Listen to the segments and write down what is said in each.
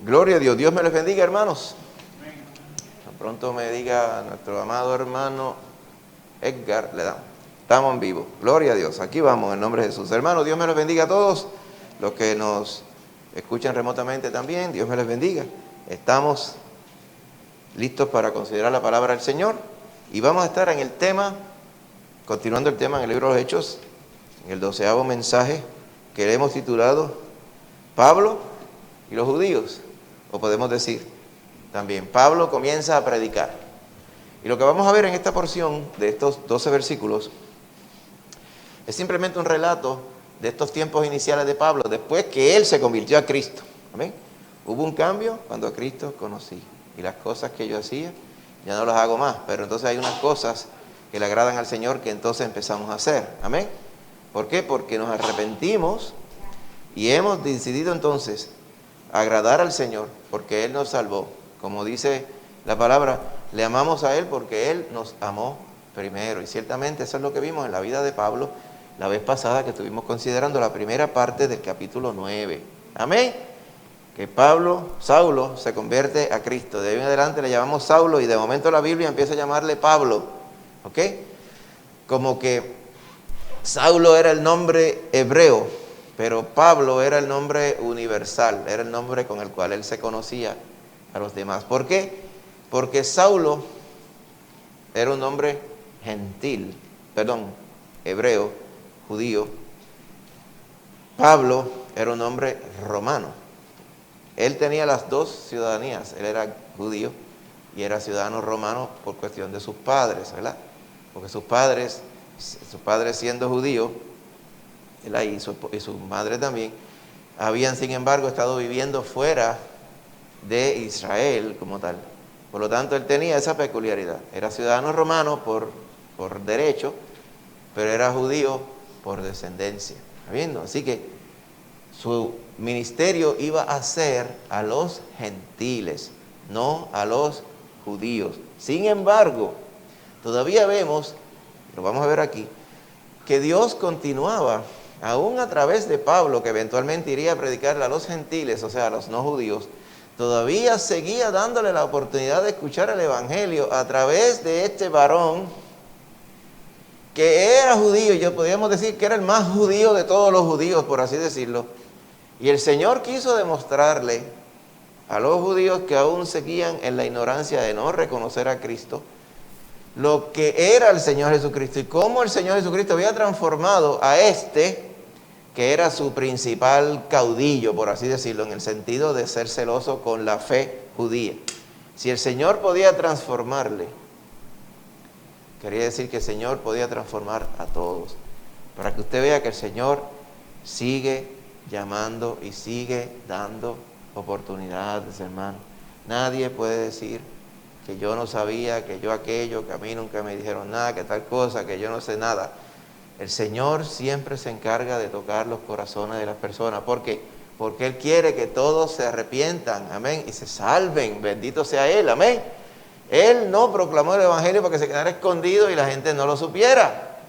Gloria a Dios. Dios me les bendiga, hermanos. Tan pronto me diga nuestro amado hermano Edgar, le damos. Estamos en vivo. Gloria a Dios. Aquí vamos en el nombre de Jesús. Hermanos, Dios me los bendiga a todos. Los que nos escuchan remotamente también, Dios me les bendiga. Estamos listos para considerar la palabra del Señor. Y vamos a estar en el tema, continuando el tema en el libro de los Hechos, en el 12º mensaje que le hemos titulado Pablo y los judíos. O podemos decir también, Pablo comienza a predicar. Y lo que vamos a ver en esta porción de estos 12 versículos es simplemente un relato de estos tiempos iniciales de Pablo, después que él se convirtió a Cristo. ¿Amén? Hubo un cambio cuando a Cristo conocí. Y las cosas que yo hacía, ya no las hago más. Pero entonces hay unas cosas que le agradan al Señor que entonces empezamos a hacer. ¿Amén? ¿Por qué? Porque nos arrepentimos y hemos decidido entonces agradar al Señor, porque Él nos salvó. Como dice la palabra, le amamos a Él porque Él nos amó primero. Y ciertamente eso es lo que vimos en la vida de Pablo la vez pasada que estuvimos considerando la primera parte del capítulo 9. Amén. Que Saulo se convierte a Cristo. De ahí en adelante le llamamos Saulo y de momento la Biblia empieza a llamarle Pablo. ¿Ok? Como que Saulo era el nombre hebreo, pero Pablo era el nombre universal, era el nombre con el cual él se conocía a los demás. ¿Por qué? Porque Saulo era un nombre hebreo, judío. Pablo era un nombre romano. Él tenía las dos ciudadanías, él era judío y era ciudadano romano por cuestión de sus padres, ¿verdad? Porque sus padres siendo judíos, él y su madre también, habían sin embargo estado viviendo fuera de Israel como tal. Por lo tanto, él tenía esa peculiaridad. Era ciudadano romano por derecho, pero era judío por descendencia. ¿Está viendo? Así que su ministerio iba a ser a los gentiles, no a los judíos. Sin embargo, todavía vemos, lo vamos a ver aquí, que Dios continuaba, aún a través de Pablo, que eventualmente iría a predicarle a los gentiles, o sea, a los no judíos, todavía seguía dándole la oportunidad de escuchar el evangelio a través de este varón que era judío, y podríamos decir que era el más judío de todos los judíos, por así decirlo. Y el Señor quiso demostrarle a los judíos que aún seguían en la ignorancia de no reconocer a Cristo, lo que era el Señor Jesucristo y cómo el Señor Jesucristo había transformado a que era su principal caudillo, por así decirlo, en el sentido de ser celoso con la fe judía. Si el Señor podía transformarle, quería decir que el Señor podía transformar a todos. Para que usted vea que el Señor sigue llamando y sigue dando oportunidades, hermano. Nadie puede decir que yo no sabía, que yo aquello, que a mí nunca me dijeron nada, que tal cosa, que yo no sé nada. El Señor siempre se encarga de tocar los corazones de las personas. ¿Por qué? Porque Él quiere que todos se arrepientan, amén, y se salven. Bendito sea Él, amén. Él no proclamó el evangelio para que se quedara escondido y la gente no lo supiera.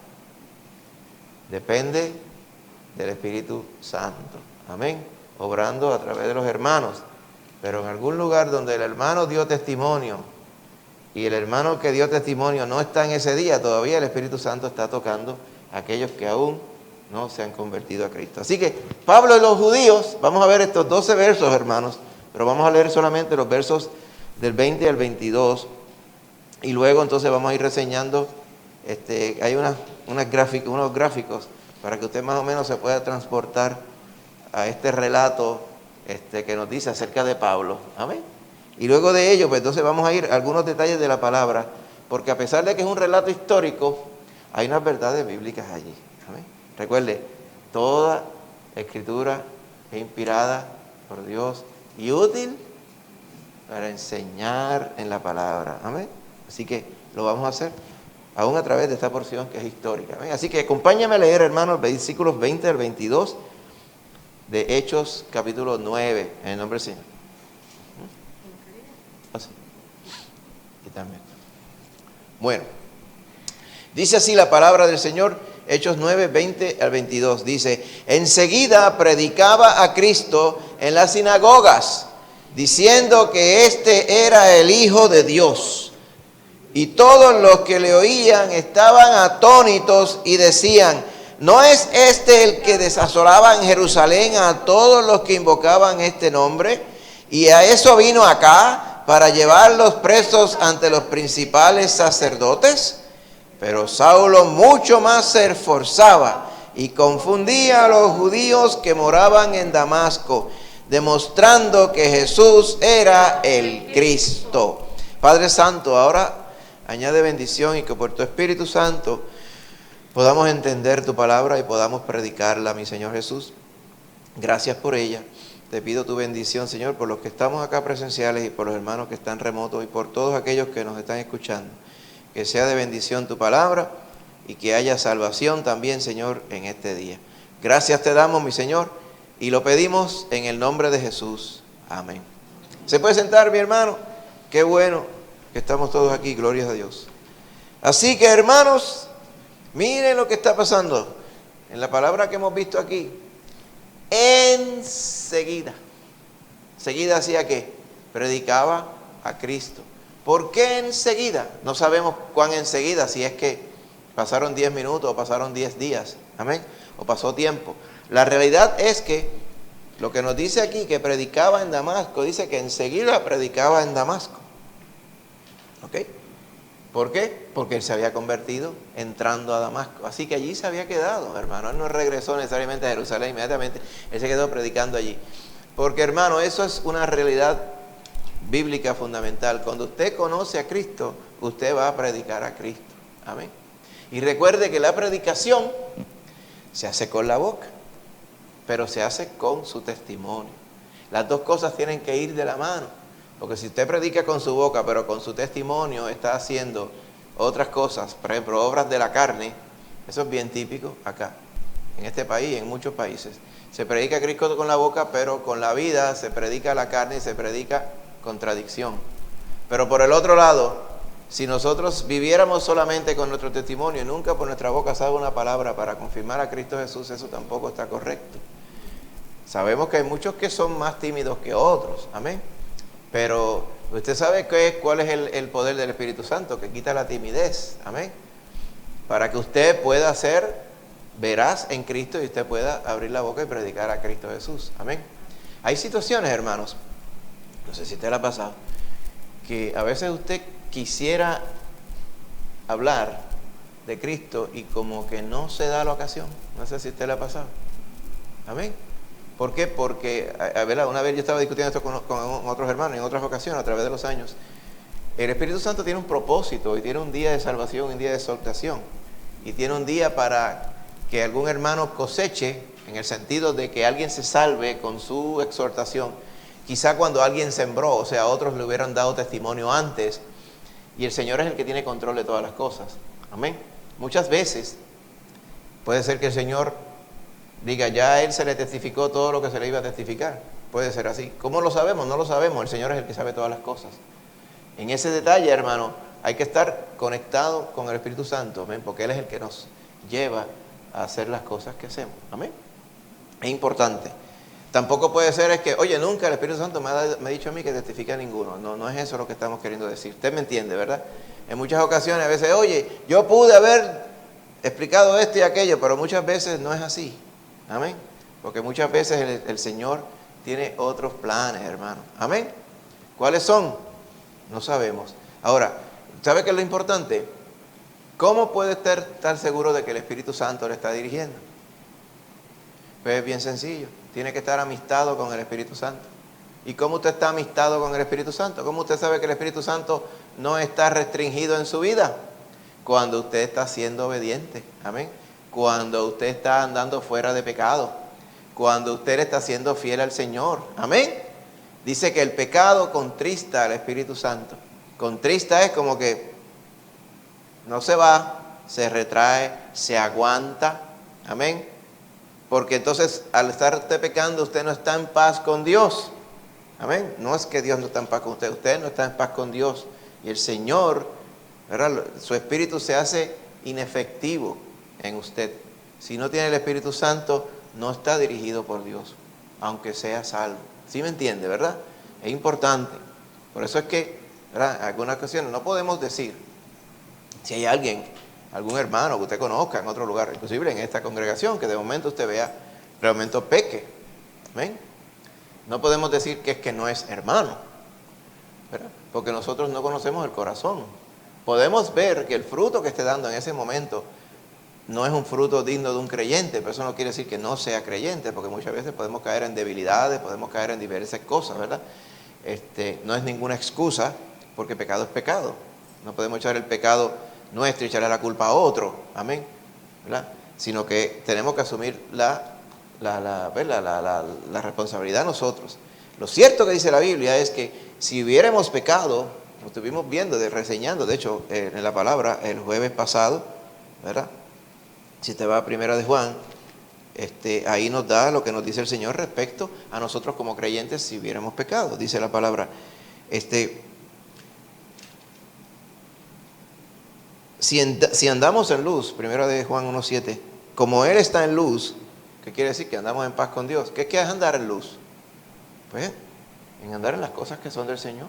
Depende del Espíritu Santo, amén, obrando a través de los hermanos. Pero en algún lugar donde el hermano dio testimonio y el hermano que dio testimonio no está en ese día, todavía el Espíritu Santo está tocando a aquellos que aún no se han convertido a Cristo. Así que Pablo y los judíos, vamos a ver estos 12 versos, hermanos, pero vamos a leer solamente los versos del 20 al 22 y luego entonces vamos a ir reseñando, hay unos gráficos para que usted más o menos se pueda transportar a este relato que nos dice acerca de Pablo. Amén. Y luego de ello, pues entonces vamos a ir a algunos detalles de la palabra, porque a pesar de que es un relato histórico, hay unas verdades bíblicas allí. Amén. Recuerde, toda escritura es inspirada por Dios y útil para enseñar en la palabra. Amén. Así que lo vamos a hacer aún a través de esta porción que es histórica. Amén. Así que acompáñame a leer, hermanos, versículos 20 al 22 de Hechos capítulo 9, en el nombre del Señor. Así. Quítame esto. Bueno, dice así la palabra del Señor, Hechos 9, 20 al 22. Dice: enseguida predicaba a Cristo en las sinagogas diciendo que este era el Hijo de Dios. Y todos los que le oían estaban atónitos y decían: ¿no es este el que desasolaba en Jerusalén a todos los que invocaban este nombre? Y a eso vino acá, para llevarlos presos ante los principales sacerdotes. Pero Saulo mucho más se esforzaba y confundía a los judíos que moraban en Damasco, demostrando que Jesús era el Cristo. Padre Santo, ahora añade bendición y que por tu Espíritu Santo podamos entender tu palabra y podamos predicarla, mi Señor Jesús. Gracias por ella. Te pido tu bendición, Señor, por los que estamos acá presenciales y por los hermanos que están remotos y por todos aquellos que nos están escuchando. Que sea de bendición tu palabra y que haya salvación también, Señor, en este día. Gracias te damos, mi Señor, y lo pedimos en el nombre de Jesús. Amén. ¿Se puede sentar, mi hermano? Qué bueno que estamos todos aquí, gloria a Dios. Así que, hermanos, miren lo que está pasando en la palabra que hemos visto aquí. Enseguida. ¿Enseguida hacía qué? Predicaba a Cristo. ¿Por qué enseguida? No sabemos cuán enseguida, si es que pasaron 10 minutos o pasaron 10 días. Amén. O pasó tiempo. La realidad es que lo que nos dice aquí, que predicaba en Damasco, dice que enseguida predicaba en Damasco. ¿Ok? ¿Por qué? Porque él se había convertido entrando a Damasco. Así que allí se había quedado, hermano. Él no regresó necesariamente a Jerusalén inmediatamente. Él se quedó predicando allí. Porque, hermano, eso es una realidad bíblica fundamental. Cuando usted conoce a Cristo, usted va a predicar a Cristo. Amén. Y recuerde que la predicación se hace con la boca, pero se hace con su testimonio. Las dos cosas tienen que ir de la mano. Porque si usted predica con su boca, pero con su testimonio está haciendo otras cosas, por ejemplo, obras de la carne, eso es bien típico acá, en este país, en muchos países. Se predica a Cristo con la boca, pero con la vida se predica la carne y se predica contradicción. Pero por el otro lado, si nosotros viviéramos solamente con nuestro testimonio y nunca por nuestra boca salga una palabra para confirmar a Cristo Jesús, eso tampoco está correcto. Sabemos que hay muchos que son más tímidos que otros, amén. Pero usted sabe cuál es el poder del Espíritu Santo, que quita la timidez, amén. Para que usted pueda ser veraz en Cristo y usted pueda abrir la boca y predicar a Cristo Jesús, amén. Hay situaciones, hermanos, no sé si usted la ha pasado, que a veces usted quisiera hablar de Cristo y como que no se da la ocasión. No sé si usted la ha pasado, amén. ¿Por qué? Porque, una vez yo estaba discutiendo esto con otros hermanos en otras ocasiones a través de los años. El Espíritu Santo tiene un propósito y tiene un día de salvación, un día de exaltación. Y tiene un día para que algún hermano coseche, en el sentido de que alguien se salve con su exhortación. Quizá cuando alguien sembró, o sea, otros le hubieran dado testimonio antes. Y el Señor es el que tiene control de todas las cosas. Amén. Muchas veces puede ser que el Señor diga, ya a él se le testificó todo lo que se le iba a testificar. Puede ser así. ¿Cómo lo sabemos? No lo sabemos. El Señor es el que sabe todas las cosas. En ese detalle, hermano, hay que estar conectado con el Espíritu Santo, ¿amén? Porque Él es el que nos lleva a hacer las cosas que hacemos. Amén. Es importante. Tampoco puede ser es que, oye, nunca el Espíritu Santo me ha dicho a mí que testifique a ninguno. No es eso lo que estamos queriendo decir. Usted me entiende, ¿verdad? En muchas ocasiones, a veces, oye, yo pude haber explicado esto y aquello, pero muchas veces no es así. Amén. Porque muchas veces el Señor tiene otros planes, hermano. Amén. ¿Cuáles son? No sabemos. Ahora, ¿sabe qué es lo importante? ¿Cómo puede estar seguro de que el Espíritu Santo le está dirigiendo? Pues es bien sencillo. Tiene que estar amistado con el Espíritu Santo. ¿Y cómo usted está amistado con el Espíritu Santo? ¿Cómo usted sabe que el Espíritu Santo no está restringido en su vida? Cuando usted está siendo obediente. Amén. Cuando usted está andando fuera de pecado, cuando usted está siendo fiel al Señor. Amén. Dice que el pecado contrista al Espíritu Santo. Contrista es como que no se va, se retrae, se aguanta. Amén. Porque entonces al estar usted pecando, usted no está en paz con Dios. Amén. No es que Dios no está en paz con usted, usted no está en paz con Dios. Y el Señor, ¿verdad? Su Espíritu se hace inefectivo en usted. Si no tiene el Espíritu Santo, no está dirigido por Dios, aunque sea salvo. ¿Sí me entiende, verdad? Es importante. Por eso es que, ¿verdad?, en algunas ocasiones no podemos decir, si hay alguien, algún hermano que usted conozca en otro lugar, inclusive en esta congregación, que de momento usted vea, realmente peque. ¿Ven? No podemos decir que es que no es hermano, ¿verdad?, porque nosotros no conocemos el corazón. Podemos ver que el fruto que esté dando en ese momento no es un fruto digno de un creyente, pero eso no quiere decir que no sea creyente, porque muchas veces podemos caer en debilidades, podemos caer en diversas cosas, ¿verdad? No es ninguna excusa, porque pecado es pecado. No podemos echar el pecado nuestro y echarle la culpa a otro, amén, ¿verdad?, sino que tenemos que asumir la responsabilidad nosotros. Lo cierto que dice la Biblia es que si hubiéramos pecado, lo estuvimos viendo, reseñando, de hecho, en la palabra el jueves pasado, ¿verdad? Si te va a Primera de Juan, ahí nos da lo que nos dice el Señor respecto a nosotros como creyentes si hubiéramos pecado. Dice la palabra, si andamos en luz, Primera de Juan 1:7, como Él está en luz, ¿qué quiere decir? Que andamos en paz con Dios. ¿Qué es andar en luz? Pues en andar en las cosas que son del Señor.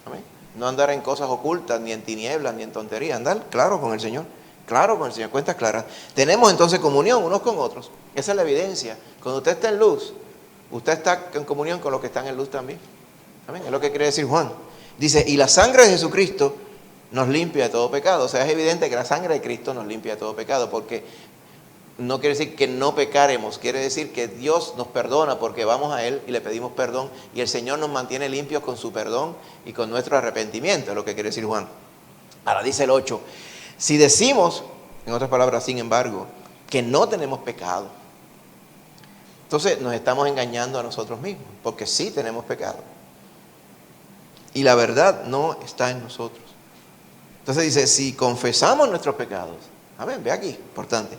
Amén. No andar en cosas ocultas, ni en tinieblas, ni en tonterías. Andar claro con el Señor. Claro con el Señor, cuentas claras. Tenemos entonces comunión unos con otros. Esa es la evidencia. Cuando usted está en luz, usted está en comunión con los que están en luz también. Amén. Es lo que quiere decir Juan. Dice, y la sangre de Jesucristo nos limpia de todo pecado. O sea, es evidente que la sangre de Cristo nos limpia de todo pecado, porque no quiere decir que no pecaremos, quiere decir que Dios nos perdona porque vamos a Él y le pedimos perdón, y el Señor nos mantiene limpios con su perdón y con nuestro arrepentimiento, es lo que quiere decir Juan. Ahora dice el 8, si decimos, en otras palabras, sin embargo, que no tenemos pecado, entonces nos estamos engañando a nosotros mismos, porque sí tenemos pecado. Y la verdad no está en nosotros. Entonces dice, si confesamos nuestros pecados, amén, ve aquí, importante,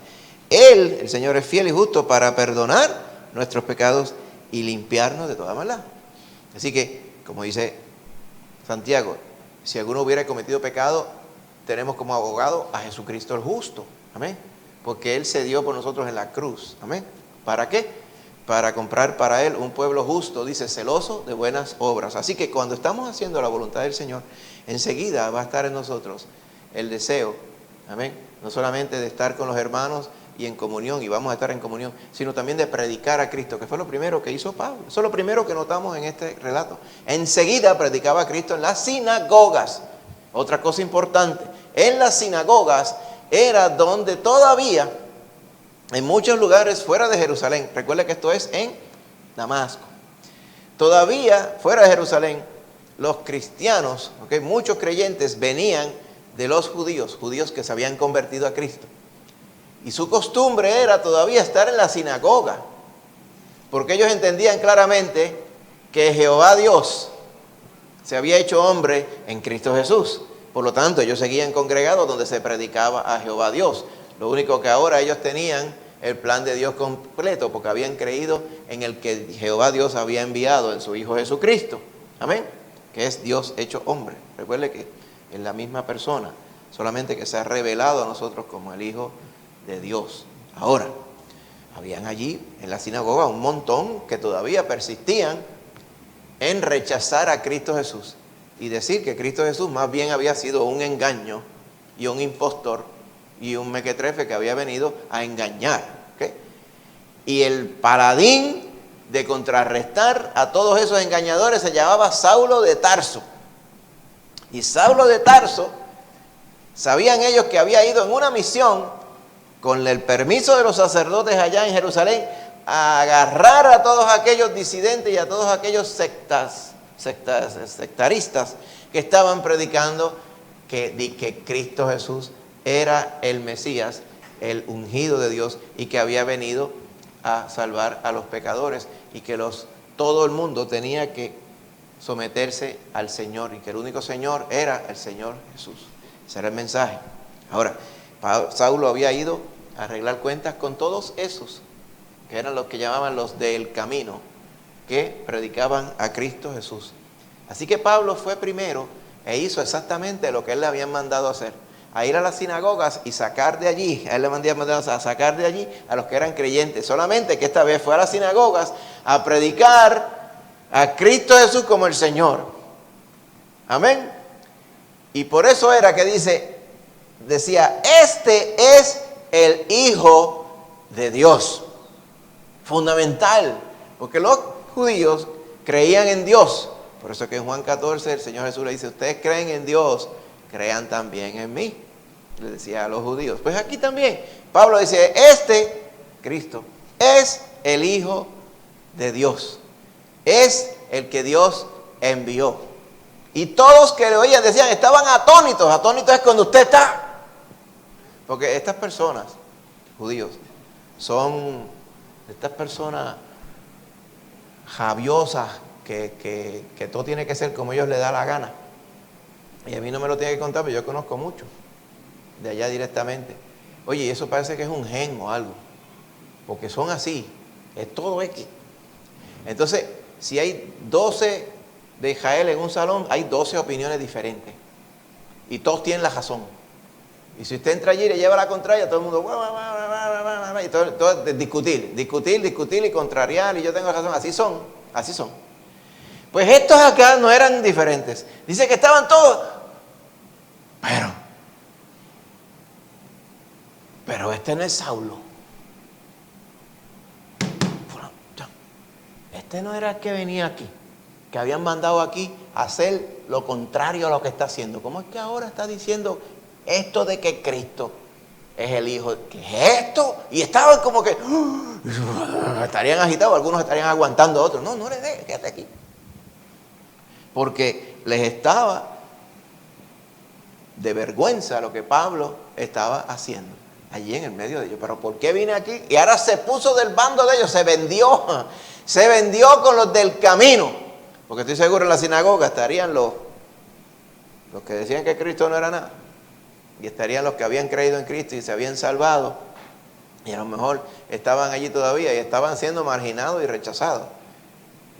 Él, el Señor, es fiel y justo para perdonar nuestros pecados y limpiarnos de toda maldad. Así que, como dice Santiago, si alguno hubiera cometido pecado, tenemos como abogado a Jesucristo el justo. Amén. Porque Él se dio por nosotros en la cruz. Amén. ¿Para qué? Para comprar para Él un pueblo justo, dice, celoso de buenas obras. Así que cuando estamos haciendo la voluntad del Señor, enseguida va a estar en nosotros el deseo, amén, no solamente de estar con los hermanos y en comunión, y vamos a estar en comunión, sino también de predicar a Cristo, que fue lo primero que hizo Pablo. Eso es lo primero que notamos en este relato. Enseguida predicaba a Cristo en las sinagogas. Otra cosa importante, en las sinagogas era donde todavía, en muchos lugares fuera de Jerusalén, recuerda que esto es en Damasco, todavía fuera de Jerusalén, los cristianos, muchos creyentes venían de los judíos que se habían convertido a Cristo. Y su costumbre era todavía estar en la sinagoga, porque ellos entendían claramente que Jehová Dios se había hecho hombre en Cristo Jesús. Por lo tanto, ellos seguían congregados donde se predicaba a Jehová Dios. Lo único que ahora ellos tenían el plan de Dios completo, porque habían creído en el que Jehová Dios había enviado en su Hijo Jesucristo. Amén. Que es Dios hecho hombre. Recuerde que es la misma persona, solamente que se ha revelado a nosotros como el Hijo de Dios. Ahora, habían allí en la sinagoga un montón que todavía persistían en rechazar a Cristo Jesús y decir que Cristo Jesús más bien había sido un engaño y un impostor y un mequetrefe que había venido a engañar. ¿Okay? Y el paladín de contrarrestar a todos esos engañadores se llamaba Saulo de Tarso. Y Saulo de Tarso, sabían ellos que había ido en una misión con el permiso de los sacerdotes allá en Jerusalén, a agarrar a todos aquellos disidentes y a todos aquellos sectaristas que estaban predicando que Cristo Jesús era el Mesías, el ungido de Dios, y que había venido a salvar a los pecadores, y que todo el mundo tenía que someterse al Señor, y que el único Señor era el Señor Jesús. Ese era el mensaje. Ahora, Saulo había ido a arreglar cuentas con todos esos, que eran los que llamaban los del camino, que predicaban a Cristo Jesús. Así que Pablo fue primero e hizo exactamente lo que él le habían mandado hacer, a ir a las sinagogas y sacar de allí, a él le habían mandado a sacar de allí a los que eran creyentes, solamente que esta vez fue a las sinagogas a predicar a Cristo Jesús como el Señor. Amén. Y por eso era que decía, este es el Hijo de Dios. Fundamental, porque los judíos creían en Dios. Por eso que en Juan 14 el Señor Jesús le dice, ustedes creen en Dios, crean también en mí. Le decía a los judíos. Pues aquí también, Pablo dice, Cristo, es el Hijo de Dios. Es el que Dios envió. Y todos que le oían decían, estaban atónitos. Atónitos es cuando usted está. Porque estas personas, judíos, son estas personas javiosas que todo tiene que ser como ellos les da la gana. Y a mí no me lo tiene que contar, pero yo conozco mucho de allá directamente. Oye, y eso parece que es un gen o algo. Porque son así. Es todo X. Entonces, si hay 12 de Israel en un salón, hay 12 opiniones diferentes. Y todos tienen la razón. Y si usted entra allí y le lleva la contraria, todo el mundo... Y todo discutir y contrariar, y yo tengo razón. Así son. Pues estos acá no eran diferentes. Dice que estaban todos... Pero este no es Saulo. Este no era el que venía aquí, que habían mandado aquí a hacer lo contrario a lo que está haciendo. ¿Cómo es que ahora está diciendo esto de que Cristo es el Hijo? ¿Qué es esto? Y estaban como que estarían agitados, algunos estarían aguantando a otros. No le dejes, quédate aquí. Porque les estaba de vergüenza lo que Pablo estaba haciendo allí en el medio de ellos. Pero ¿por qué vine aquí? Y ahora se puso del bando de ellos, se vendió con los del camino. Porque estoy seguro en la sinagoga estarían los que decían que Cristo no era nada. Y estarían los que habían creído en Cristo y se habían salvado. Y a lo mejor estaban allí todavía y estaban siendo marginados y rechazados.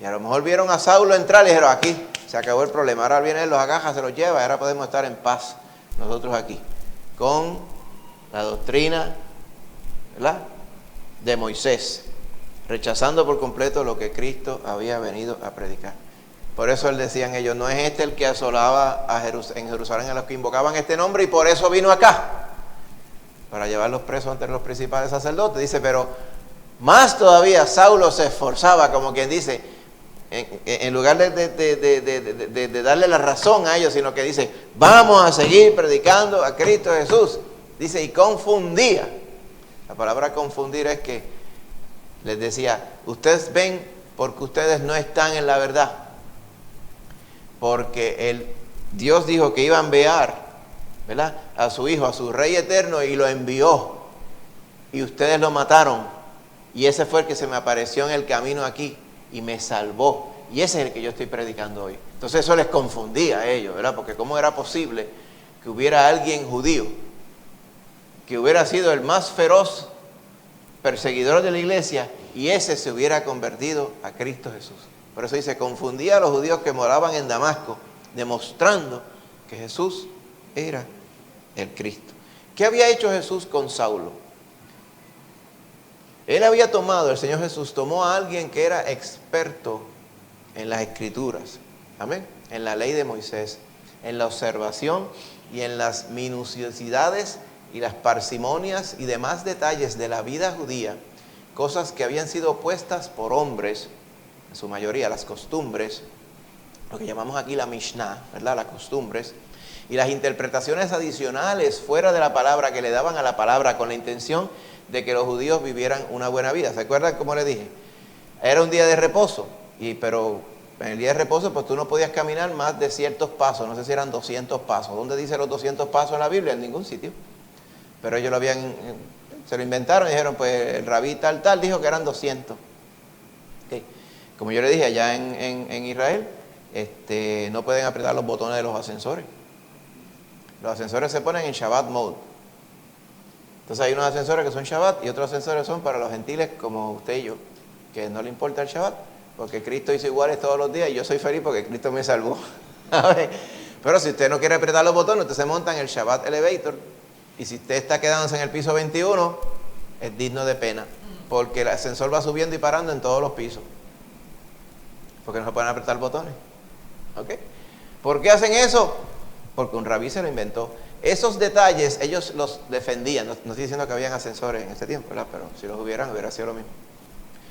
Y a lo mejor vieron a Saulo entrar y dijeron, aquí se acabó el problema. Ahora viene él, los agaja, se los lleva y ahora podemos estar en paz nosotros aquí. Con la doctrina, ¿verdad?, de Moisés. Rechazando por completo lo que Cristo había venido a predicar. Por eso él decían ellos, no es este el que asolaba en Jerusalén a los que invocaban este nombre y por eso vino acá, para llevarlos presos ante los principales sacerdotes. Dice, pero más todavía Saulo se esforzaba, como quien dice, en lugar de darle la razón a ellos, sino que dice, vamos a seguir predicando a Cristo Jesús. Dice, y confundía. La palabra confundir es que les decía, ustedes ven porque ustedes no están en la verdad. Porque Dios dijo que iba a enviar, ¿verdad?, a su Hijo, a su Rey eterno, y lo envió. Y ustedes lo mataron. Y ese fue el que se me apareció en el camino aquí y me salvó. Y ese es el que yo estoy predicando hoy. Entonces eso les confundía a ellos, ¿verdad? Porque ¿cómo era posible que hubiera alguien judío que hubiera sido el más feroz perseguidor de la iglesia y ese se hubiera convertido a Cristo Jesús? Por eso dice, confundía a los judíos que moraban en Damasco, demostrando que Jesús era el Cristo. ¿Qué había hecho Jesús con Saulo? El Señor Jesús tomó a alguien que era experto en las Escrituras, amén, en la ley de Moisés, en la observación y en las minuciosidades y las parsimonias y demás detalles de la vida judía, cosas que habían sido puestas por hombres, en su mayoría las costumbres, lo que llamamos aquí la Mishnah, ¿verdad?, las costumbres, y las interpretaciones adicionales fuera de la palabra que le daban a la palabra con la intención de que los judíos vivieran una buena vida. ¿Se acuerdan cómo le dije? Era un día de reposo, pero en el día de reposo pues tú no podías caminar más de ciertos pasos, no sé si eran 200 pasos. ¿Dónde dice los 200 pasos en la Biblia? En ningún sitio. Pero ellos se lo inventaron y dijeron, pues el rabí tal dijo que eran 200. Okay. Como yo le dije, allá en Israel, no pueden apretar los botones de los ascensores. Los ascensores se ponen en Shabbat mode. Entonces hay unos ascensores que son Shabbat y otros ascensores son para los gentiles como usted y yo, que no le importa el Shabbat, porque Cristo hizo iguales todos los días y yo soy feliz porque Cristo me salvó. Pero si usted no quiere apretar los botones, usted se monta en el Shabbat Elevator y si usted está quedándose en el piso 21, es digno de pena, porque el ascensor va subiendo y parando en todos los pisos. Porque no se pueden apretar botones. ¿Ok? ¿Por qué hacen eso? Porque un rabí se lo inventó. Esos detalles ellos los defendían. No estoy diciendo que habían ascensores en ese tiempo, ¿verdad? Pero si los hubieran, hubiera sido lo mismo.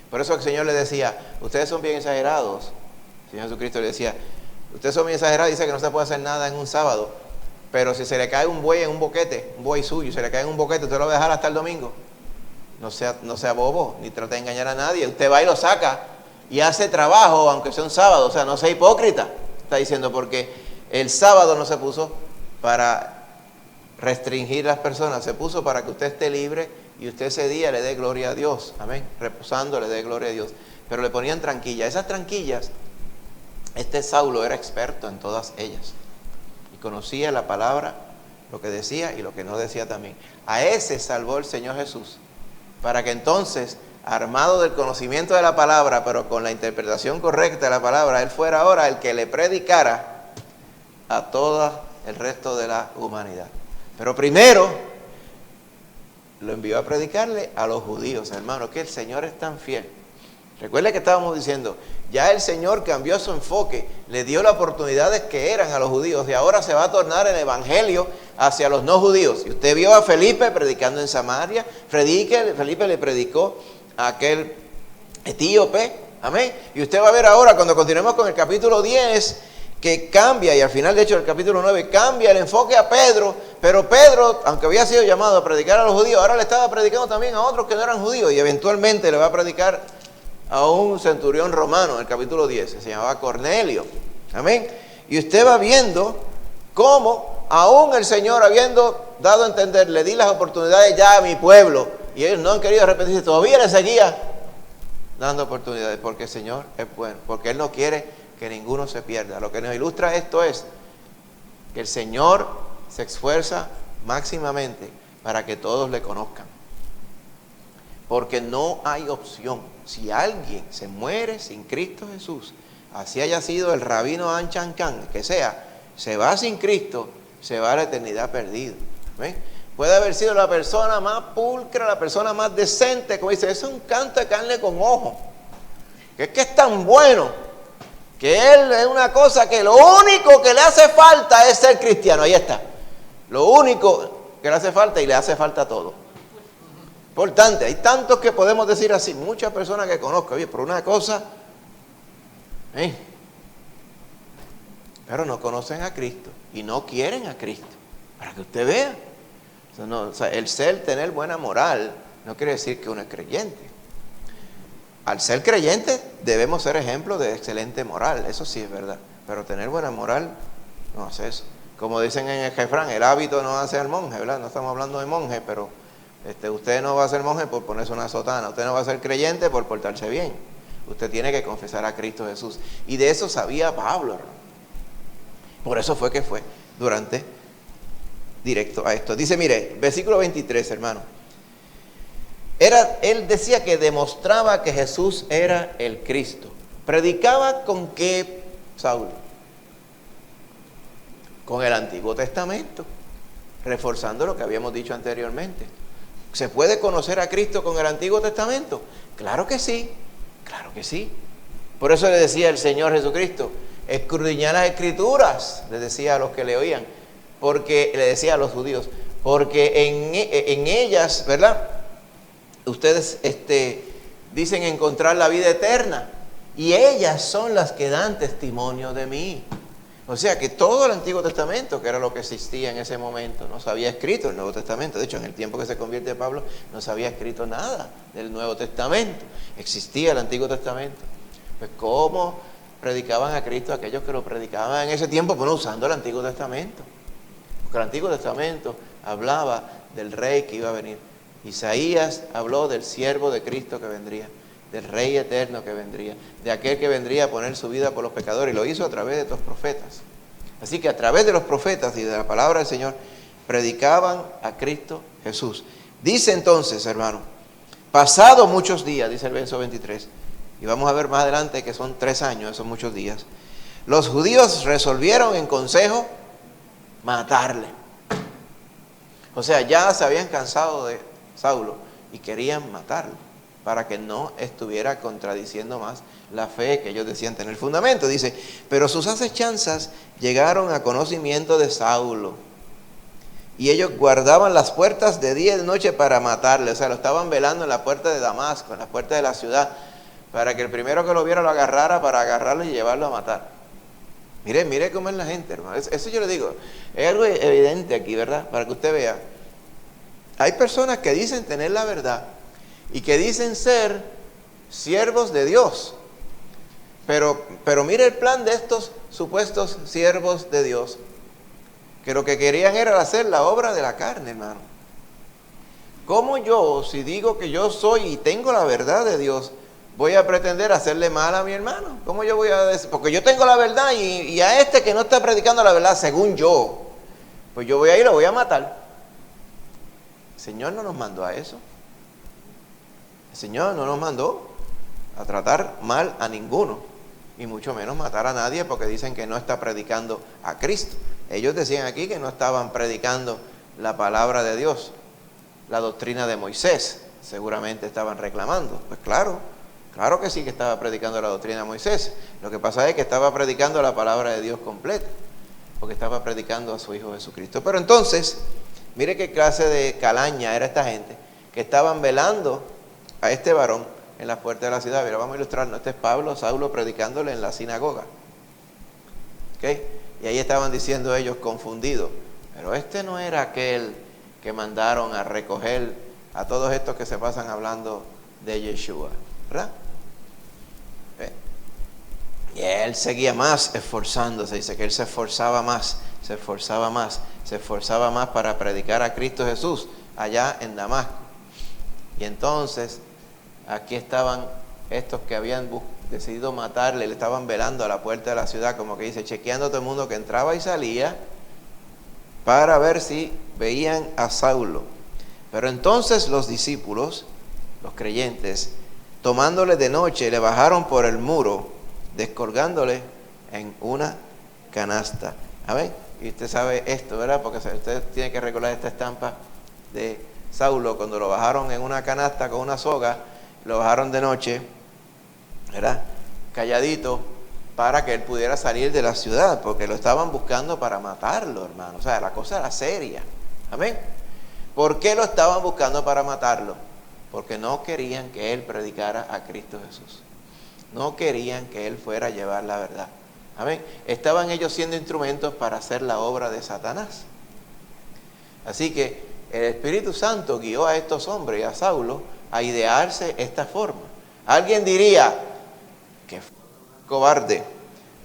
Por eso el Señor le decía, ustedes son bien exagerados. El Señor Jesucristo le decía, ustedes son bien exagerados, dice que no se puede hacer nada en un sábado. Pero si se le cae un buey en un boquete, un buey suyo, se le cae en un boquete, ¿usted lo va a dejar hasta el domingo? No sea bobo, ni trate de engañar a nadie. Usted va y lo saca y hace trabajo, aunque sea un sábado. O sea, no sea hipócrita. Está diciendo, porque el sábado no se puso para restringir a las personas, se puso para que usted esté libre y usted ese día le dé gloria a Dios. Amén. Reposando le dé gloria a Dios. Pero le ponían tranquillas. Esas tranquillas, este Saulo era experto en todas ellas. Y conocía la palabra, lo que decía y lo que no decía también. A ese salvó el Señor Jesús. Para que entonces, armado del conocimiento de la palabra, pero con la interpretación correcta de la palabra, él fuera ahora el que le predicara a todo el resto de la humanidad. Pero primero lo envió a predicarle a los judíos, hermanos, que el Señor es tan fiel. Recuerde que estábamos diciendo, ya el Señor cambió su enfoque, le dio las oportunidades que eran a los judíos y ahora se va a tornar el evangelio hacia los no judíos. Y usted vio a Felipe predicando en Samaria, Felipe le predicó a aquel etíope, amén. Y usted va a ver ahora cuando continuemos con el capítulo 10, que cambia, y al final de hecho el capítulo 9 cambia el enfoque a Pedro, pero Pedro, aunque había sido llamado a predicar a los judíos, ahora le estaba predicando también a otros que no eran judíos y eventualmente le va a predicar a un centurión romano en el capítulo 10, se llamaba Cornelio, amén. Y usted va viendo cómo aún el Señor, habiendo dado a entender, le di las oportunidades ya a mi pueblo, y ellos no han querido arrepentirse, todavía le seguía dando oportunidades, porque el Señor es bueno, porque Él no quiere que ninguno se pierda. Lo que nos ilustra esto es que el Señor se esfuerza máximamente para que todos le conozcan, porque no hay opción. Si alguien se muere sin Cristo Jesús, así haya sido el rabino Anchan Khan, que sea, se va sin Cristo, se va a la eternidad perdido. ¿Ven? Puede haber sido la persona más pulcra, la persona más decente, como dice, es un canto de carne con ojo, que es tan bueno, que él es una cosa que lo único que le hace falta es ser cristiano. Ahí está. Lo único que le hace falta, y le hace falta todo. Importante, hay tantos que podemos decir así, muchas personas que conozco, oye, por una cosa, pero no conocen a Cristo y no quieren a Cristo, para que usted vea. O sea, tener buena moral no quiere decir que uno es creyente. Al ser creyente debemos ser ejemplos de excelente moral, eso sí es verdad, pero tener buena moral no hace eso. Como dicen en el refrán, el hábito no hace al monje, ¿verdad? No estamos hablando de monje, pero usted no va a ser monje por ponerse una sotana, usted no va a ser creyente por portarse bien. Usted tiene que confesar a Cristo Jesús. Y de eso sabía Pablo, hermano. Por eso fue que fue directo a esto. Dice, mire, versículo 23, hermano. Él decía que demostraba que Jesús era el Cristo. ¿Predicaba con qué, Saulo? Con el Antiguo Testamento, reforzando lo que habíamos dicho anteriormente. ¿Se puede conocer a Cristo con el Antiguo Testamento? Claro que sí, claro que sí. Por eso le decía el Señor Jesucristo, escudriñad las Escrituras, le decía a los que le oían, porque le decía a los judíos, porque en ellas, ¿verdad?, ustedes dicen encontrar la vida eterna, y ellas son las que dan testimonio de mí. O sea que todo el Antiguo Testamento, que era lo que existía en ese momento, no se había escrito el Nuevo Testamento. De hecho, en el tiempo que se convierte Pablo, no se había escrito nada del Nuevo Testamento. Existía el Antiguo Testamento. Pues ¿cómo predicaban a Cristo aquellos que lo predicaban en ese tiempo? Bueno, usando el Antiguo Testamento. Porque el Antiguo Testamento hablaba del rey que iba a venir. Isaías habló del siervo de Cristo que vendría, del Rey eterno que vendría, de aquel que vendría a poner su vida por los pecadores, y lo hizo a través de estos profetas. Así que a través de los profetas y de la palabra del Señor, predicaban a Cristo Jesús. Dice entonces, hermano, pasado muchos días, dice el verso 23, y vamos a ver más adelante que son 3 años, esos muchos días, los judíos resolvieron en consejo matarle. O sea, ya se habían cansado de Saulo y querían matarlo. para que no estuviera contradiciendo más la fe que ellos decían tener fundamento. Dice, pero sus acechanzas llegaron a conocimiento de Saulo, y ellos guardaban las puertas de día y de noche para matarle. O sea, lo estaban velando en la puerta de Damasco, en la puerta de la ciudad, para que el primero que lo viera lo agarrara, para agarrarlo y llevarlo a matar. Mire cómo es la gente, hermano. Eso yo le digo, es algo evidente aquí, ¿verdad? Para que usted vea. Hay personas que dicen tener la verdad y que dicen ser siervos de Dios. Pero mire el plan de estos supuestos siervos de Dios, que lo que querían era hacer la obra de la carne, hermano. ¿Cómo yo, si digo que yo soy y tengo la verdad de Dios, voy a pretender hacerle mal a mi hermano? ¿Cómo yo voy a decir? Porque yo tengo la verdad y a este que no está predicando la verdad según yo, pues yo voy a ir y lo voy a matar. El Señor no nos mandó a eso. El Señor no nos mandó a tratar mal a ninguno, y mucho menos matar a nadie porque dicen que no está predicando a Cristo. Ellos decían aquí que no estaban predicando la palabra de Dios, la doctrina de Moisés. Seguramente estaban reclamando. Pues claro que sí que estaba predicando la doctrina de Moisés. Lo que pasa es que estaba predicando la palabra de Dios completa, porque estaba predicando a su Hijo Jesucristo. Pero entonces, mire qué clase de calaña era esta gente, que estaban velando a este varón en la puerta de la ciudad. Mira, vamos a ilustrarnos. Este es Saulo predicándole en la sinagoga. ¿Ok? Y ahí estaban diciendo ellos confundidos, pero este no era aquel que mandaron a recoger a todos estos que se pasan hablando de Yeshua, ¿verdad? Y él seguía más esforzándose. Dice que él se esforzaba más para predicar a Cristo Jesús allá en Damasco. Y entonces aquí estaban estos que habían decidido matarle, le estaban velando a la puerta de la ciudad, como que dice, chequeando a todo el mundo que entraba y salía para ver si veían a Saulo. Pero entonces los discípulos, los creyentes, tomándole de noche, le bajaron por el muro, descolgándole en una canasta. ¿Amén? Y usted sabe esto, ¿verdad? Porque usted tiene que recordar esta estampa de Saulo, cuando lo bajaron en una canasta con una soga, lo bajaron de noche, ¿verdad? Calladito, para que él pudiera salir de la ciudad, porque lo estaban buscando para matarlo, hermano. O sea, la cosa era seria. Amén. ¿Por qué lo estaban buscando para matarlo? Porque no querían que él predicara a Cristo Jesús. No querían que él fuera a llevar la verdad. Amén. Estaban ellos siendo instrumentos para hacer la obra de Satanás. Así que el Espíritu Santo guió a estos hombres y a Saulo a idearse esta forma. Alguien diría que fue cobarde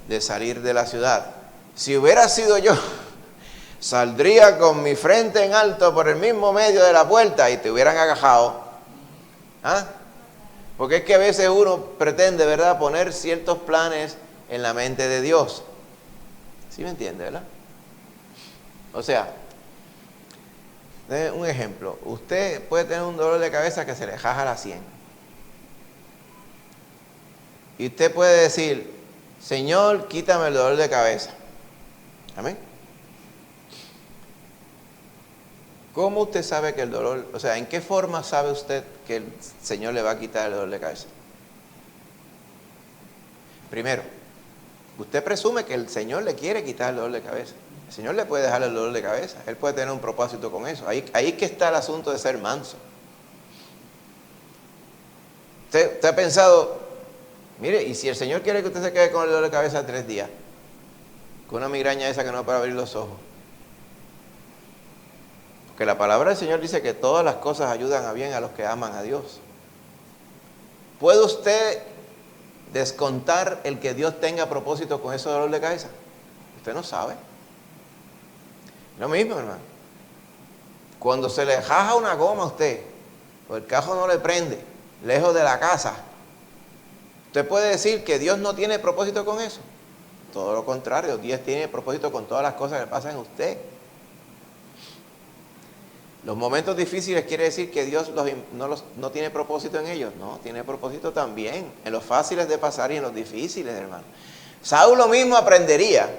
de salir de la ciudad. Si hubiera sido yo, saldría con mi frente en alto por el mismo medio de la puerta y te hubieran agajado. ¿Ah? Porque es que a veces uno pretende, ¿verdad?, poner ciertos planes en la mente de Dios. ¿Sí me entiende, verdad? O sea, un ejemplo. Usted puede tener un dolor de cabeza que se le jaja la 100. Y usted puede decir, Señor, quítame el dolor de cabeza. Amén. ¿Cómo usted sabe que el dolor, o sea, en qué forma sabe usted que el Señor le va a quitar el dolor de cabeza? Primero, usted presume que el Señor le quiere quitar el dolor de cabeza. El Señor le puede dejar el dolor de cabeza. Él puede tener un propósito con eso. Ahí que está el asunto de ser manso. Usted ha pensado, mire, y si el Señor quiere que usted se quede con el dolor de cabeza 3 días, con una migraña esa que no para abrir los ojos. Porque la palabra del Señor dice que todas las cosas ayudan a bien a los que aman a Dios. ¿Puede usted descontar el que Dios tenga propósito con ese dolor de cabeza? Usted no sabe. Lo mismo, hermano. Cuando se le jaja una goma a usted, o el carro no le prende, lejos de la casa, ¿usted puede decir que Dios no tiene propósito con eso? Todo lo contrario, Dios tiene propósito con todas las cosas que pasan en usted. Los momentos difíciles quiere decir que Dios no tiene propósito en ellos. No, tiene propósito también en los fáciles de pasar y en los difíciles, hermano. Saulo mismo aprendería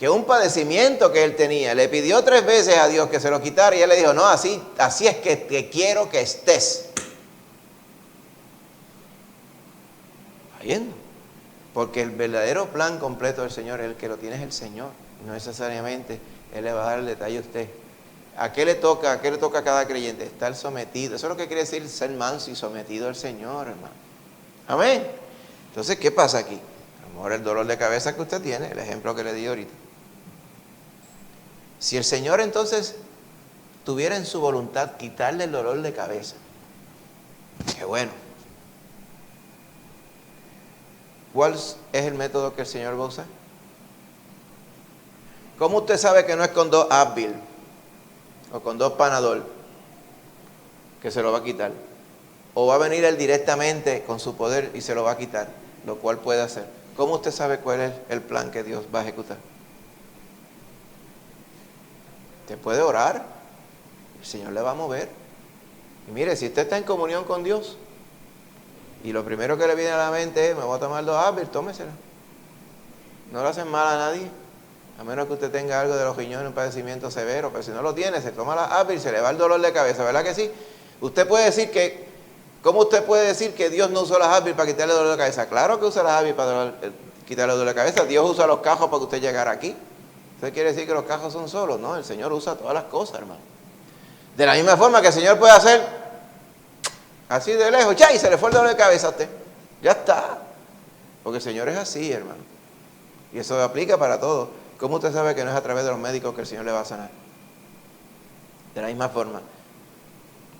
que un padecimiento que él tenía, le pidió 3 veces a Dios que se lo quitara y él le dijo, no, así es que quiero que estés. viendo? Porque el verdadero plan completo del Señor, el que lo tiene es el Señor. No necesariamente Él le va a dar el detalle a usted. ¿A qué le toca a cada creyente? Estar sometido. Eso es lo que quiere decir ser manso y sometido al Señor, hermano. Amén. Entonces, ¿qué pasa aquí? A lo mejor el dolor de cabeza que usted tiene, el ejemplo que le di ahorita. Si el Señor entonces tuviera en su voluntad quitarle el dolor de cabeza, qué bueno. ¿Cuál es el método que el Señor va a usar? ¿Cómo usted sabe que no es con 2 Advil o con 2 Panadol que se lo va a quitar? ¿O va a venir Él directamente con su poder y se lo va a quitar? Lo cual puede hacer. ¿Cómo usted sabe cuál es el plan que Dios va a ejecutar? Usted puede orar, el Señor le va a mover. Y mire, si usted está en comunión con Dios y lo primero que le viene a la mente es, me voy a tomar 2 Advil, tómesela. No le hacen mal a nadie, a menos que usted tenga algo de los riñones, un padecimiento severo, pero si no lo tiene, se toma la Advil, se le va el dolor de cabeza, ¿verdad que sí? Usted puede decir que, ¿cómo usted puede decir que Dios no usó las Advil para quitarle el dolor de cabeza? Claro que usa las Advil para quitarle el dolor de cabeza. Dios usa los cajos para que usted llegara aquí. ¿Usted quiere decir que los cajos son solos? No, el Señor usa todas las cosas, hermano. De la misma forma que el Señor puede hacer así de lejos, ¡ya! Y se le fue el dolor de cabeza a usted. Ya está. Porque el Señor es así, hermano. Y eso aplica para todo. ¿Cómo usted sabe que no es a través de los médicos que el Señor le va a sanar? De la misma forma.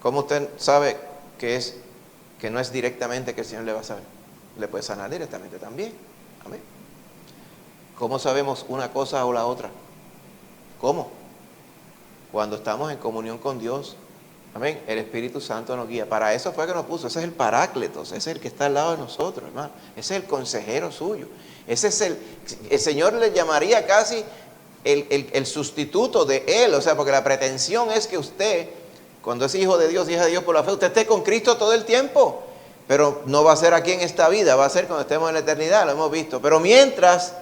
¿Cómo usted sabe que no es directamente que el Señor le va a sanar? Le puede sanar directamente también. Amén. ¿Cómo sabemos una cosa o la otra? ¿Cómo? Cuando estamos en comunión con Dios. Amén. El Espíritu Santo nos guía. Para eso fue que nos puso. Ese es el Parácletos. Ese es el que está al lado de nosotros, hermano. Ese es el consejero suyo. Ese es el Señor le llamaría casi el sustituto de Él. O sea, porque la pretensión es que usted, cuando es hijo de Dios, hija de Dios por la fe, usted esté con Cristo todo el tiempo. Pero no va a ser aquí en esta vida, va a ser cuando estemos en la eternidad, lo hemos visto. Pero mientras,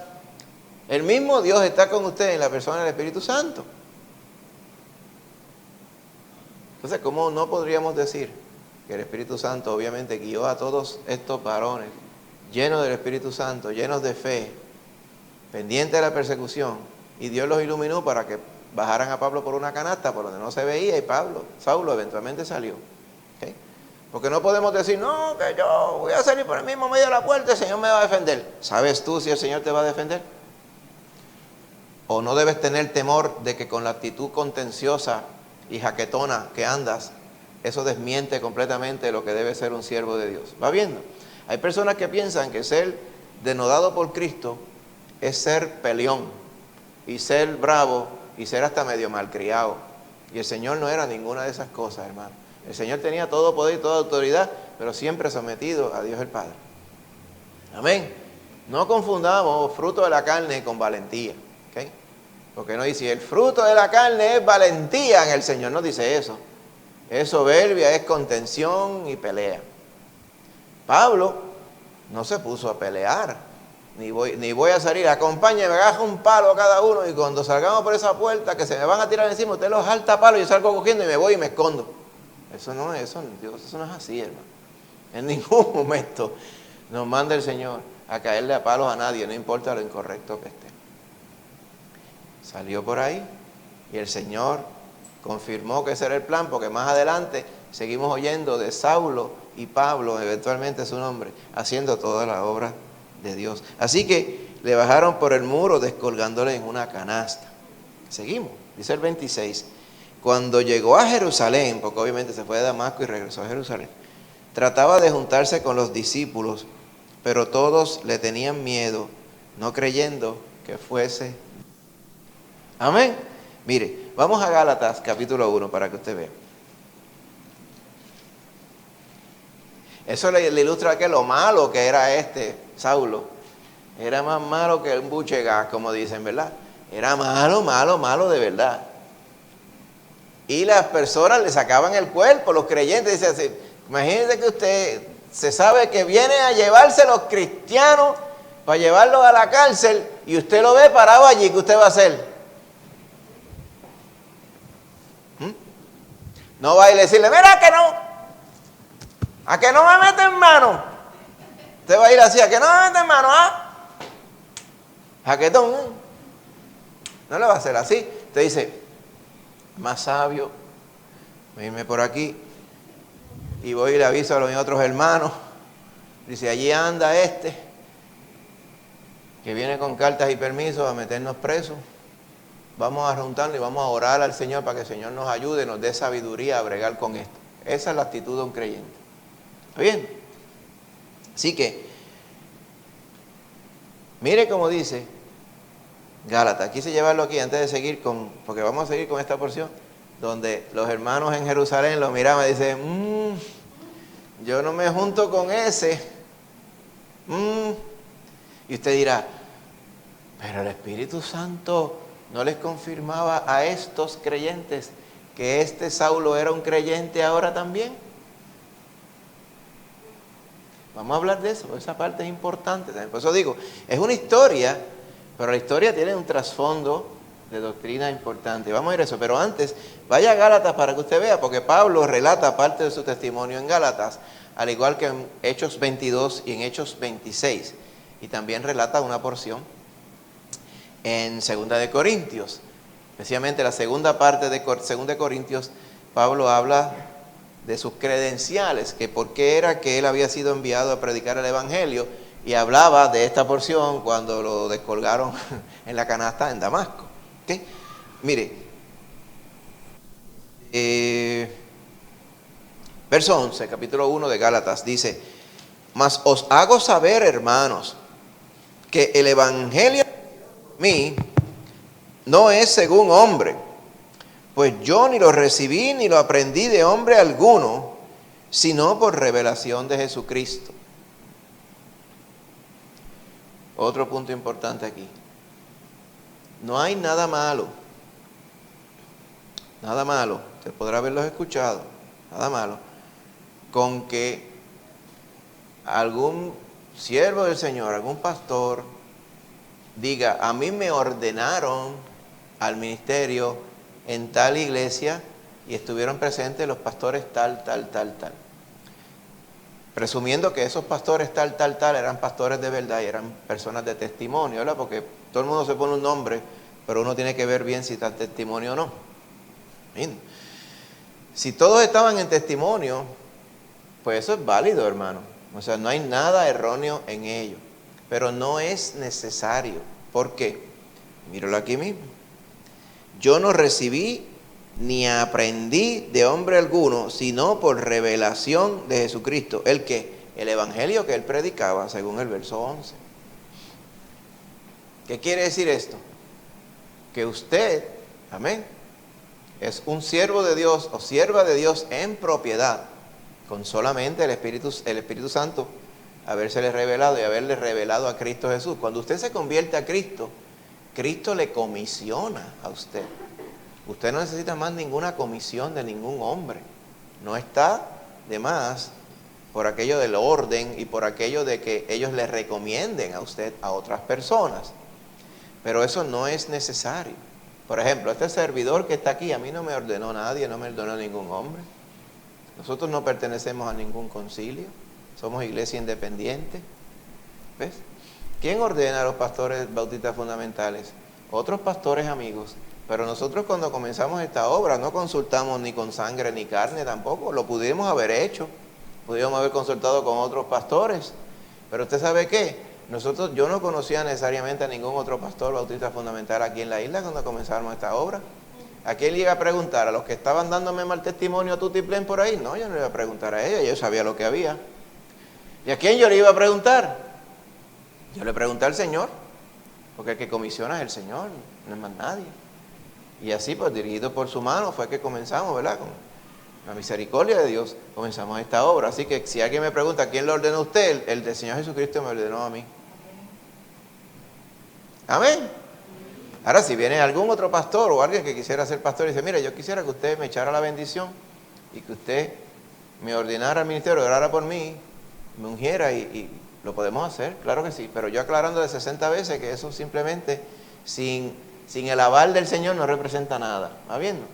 el mismo Dios está con usted en la persona del Espíritu Santo. Entonces, ¿cómo no podríamos decir que el Espíritu Santo obviamente guió a todos estos varones llenos del Espíritu Santo, llenos de fe, pendientes de la persecución, y Dios los iluminó para que bajaran a Pablo por una canasta por donde no se veía, y Saulo eventualmente salió? ¿Okay? Porque no podemos decir, no, que yo voy a salir por el mismo medio de la puerta, el Señor me va a defender. ¿Sabes tú si el Señor te va a defender? ¿O no debes tener temor de que con la actitud contenciosa y jaquetona que andas, eso desmiente completamente lo que debe ser un siervo de Dios? ¿Va viendo? Hay personas que piensan que ser denodado por Cristo es ser peleón y ser bravo y ser hasta medio malcriado. Y el Señor no era ninguna de esas cosas, hermano. El Señor tenía todo poder y toda autoridad, pero siempre sometido a Dios el Padre. Amén. No confundamos fruto de la carne con valentía. ¿Okay? Porque no dice, el fruto de la carne es valentía en el Señor. No dice eso. Es soberbia, es contención y pelea. Pablo no se puso a pelear, ni voy a salir, acompáñame, agarro un palo a cada uno, y cuando salgamos por esa puerta que se me van a tirar encima, usted los salta a palo, yo salgo cogiendo y me voy y me escondo. Eso no es así, hermano. En ningún momento nos manda el Señor a caerle a palos a nadie, no importa lo incorrecto que esté. Salió por ahí y el Señor confirmó que ese era el plan, porque más adelante seguimos oyendo de Saulo y Pablo, eventualmente su nombre, haciendo toda la obra de Dios. Así que le bajaron por el muro descolgándole en una canasta. Seguimos, dice el 26. Cuando llegó a Jerusalén, porque obviamente se fue de Damasco y regresó a Jerusalén, trataba de juntarse con los discípulos, pero todos le tenían miedo, no creyendo que fuese. Amén. Mire, vamos a Gálatas capítulo 1 para que usted vea. Eso le ilustra que lo malo que era Saulo. Era más malo que un buche de gas, como dicen, ¿verdad? Era malo de verdad. Y las personas le sacaban el cuerpo, los creyentes. Dicen así, imagínense que usted se sabe que viene a llevarse los cristianos para llevarlos a la cárcel y usted lo ve parado allí, ¿qué usted va a hacer? No va a ir a decirle, mira que no, a que no me meten mano. Usted va a ir así, ¿a que no, hermano? Jaquetón. No le va a hacer así. Usted dice, más sabio, voy a irme por aquí y voy y le aviso a los otros hermanos. Dice, allí anda este, que viene con cartas y permisos a meternos presos. Vamos a juntarnos y vamos a orar al Señor para que el Señor nos ayude, nos dé sabiduría a bregar con esto. Esa es la actitud de un creyente. ¿Está bien? Así que, mire cómo dice Gálatas. Quise llevarlo aquí antes de seguir porque vamos a seguir con esta porción, donde los hermanos en Jerusalén lo miraban y dicen, yo no me junto con ese. Y usted dirá, pero el Espíritu Santo no les confirmaba a estos creyentes que este Saulo era un creyente ahora también. Vamos a hablar de eso, esa parte es importante también. Por eso digo, es una historia, pero la historia tiene un trasfondo de doctrina importante. Vamos a ir a eso, pero antes, vaya a Gálatas para que usted vea, porque Pablo relata parte de su testimonio en Gálatas, al igual que en Hechos 22 y en Hechos 26. Y también relata una porción en 2 de Corintios. Especialmente la segunda parte de 2 de Corintios, Pablo habla de sus credenciales, que por qué era que él había sido enviado a predicar el Evangelio, y hablaba de esta porción cuando lo descolgaron en la canasta en Damasco. ¿Okay? Mire, verso 11, capítulo 1 de Gálatas, dice, mas os hago saber, hermanos, que el Evangelio de mí no es según hombre, pues yo ni lo recibí ni lo aprendí de hombre alguno, sino por revelación de Jesucristo. Otro punto importante aquí. No hay nada malo, usted podrá haberlos escuchado, nada malo, con que algún siervo del Señor, algún pastor, diga, a mí me ordenaron al ministerio en tal iglesia y estuvieron presentes los pastores tal. Presumiendo que esos pastores tal eran pastores de verdad y eran personas de testimonio, ¿verdad? Porque todo el mundo se pone un nombre, pero uno tiene que ver bien si está en testimonio o no. Bien. Si todos estaban en testimonio, pues eso es válido, hermano. O sea, no hay nada erróneo en ello. Pero no es necesario. ¿Por qué? Míralo aquí mismo. Yo no recibí ni aprendí de hombre alguno, sino por revelación de Jesucristo. ¿El qué? El evangelio que él predicaba, según el verso 11. ¿Qué quiere decir esto? Que usted, amén, es un siervo de Dios o sierva de Dios en propiedad, con solamente el Espíritu Santo habérsele revelado y haberle revelado a Cristo Jesús. Cuando usted se convierte a Cristo, Cristo le comisiona a usted. Usted no necesita más ninguna comisión de ningún hombre. No está de más por aquello del orden y por aquello de que ellos le recomienden a usted a otras personas. Pero eso no es necesario. Por ejemplo, este servidor que está aquí, a mí no me ordenó nadie, no me ordenó ningún hombre. Nosotros no pertenecemos a ningún concilio. Somos iglesia independiente. ¿Ves? ¿Quién ordena a los pastores bautistas fundamentales? Otros pastores amigos. Pero nosotros cuando comenzamos esta obra no consultamos ni con sangre ni carne tampoco. Lo pudimos haber hecho. Pudimos haber consultado con otros pastores. Pero usted sabe qué, yo no conocía necesariamente a ningún otro pastor bautista fundamental aquí en la isla cuando comenzamos esta obra. ¿A quién le iba a preguntar? ¿A los que estaban dándome mal testimonio a tutiplén por ahí? No, yo no le iba a preguntar a ellos, yo sabía lo que había. ¿Y a quién yo le iba a preguntar? Yo le pregunté al Señor, porque el que comisiona es el Señor, no es más nadie. Y así, pues dirigido por su mano, fue que comenzamos, ¿verdad? Con la misericordia de Dios, comenzamos esta obra. Así que si alguien me pregunta, ¿quién le ordenó a usted? El del Señor Jesucristo me ordenó a mí. Amén. Ahora, si viene algún otro pastor o alguien que quisiera ser pastor y dice, mire, yo quisiera que usted me echara la bendición y que usted me ordenara al ministerio, orara por mí, me ungiera y lo podemos hacer, claro que sí. Pero yo aclarando de 60 veces que eso simplemente sin el aval del Señor no representa nada. ¿Va viendo?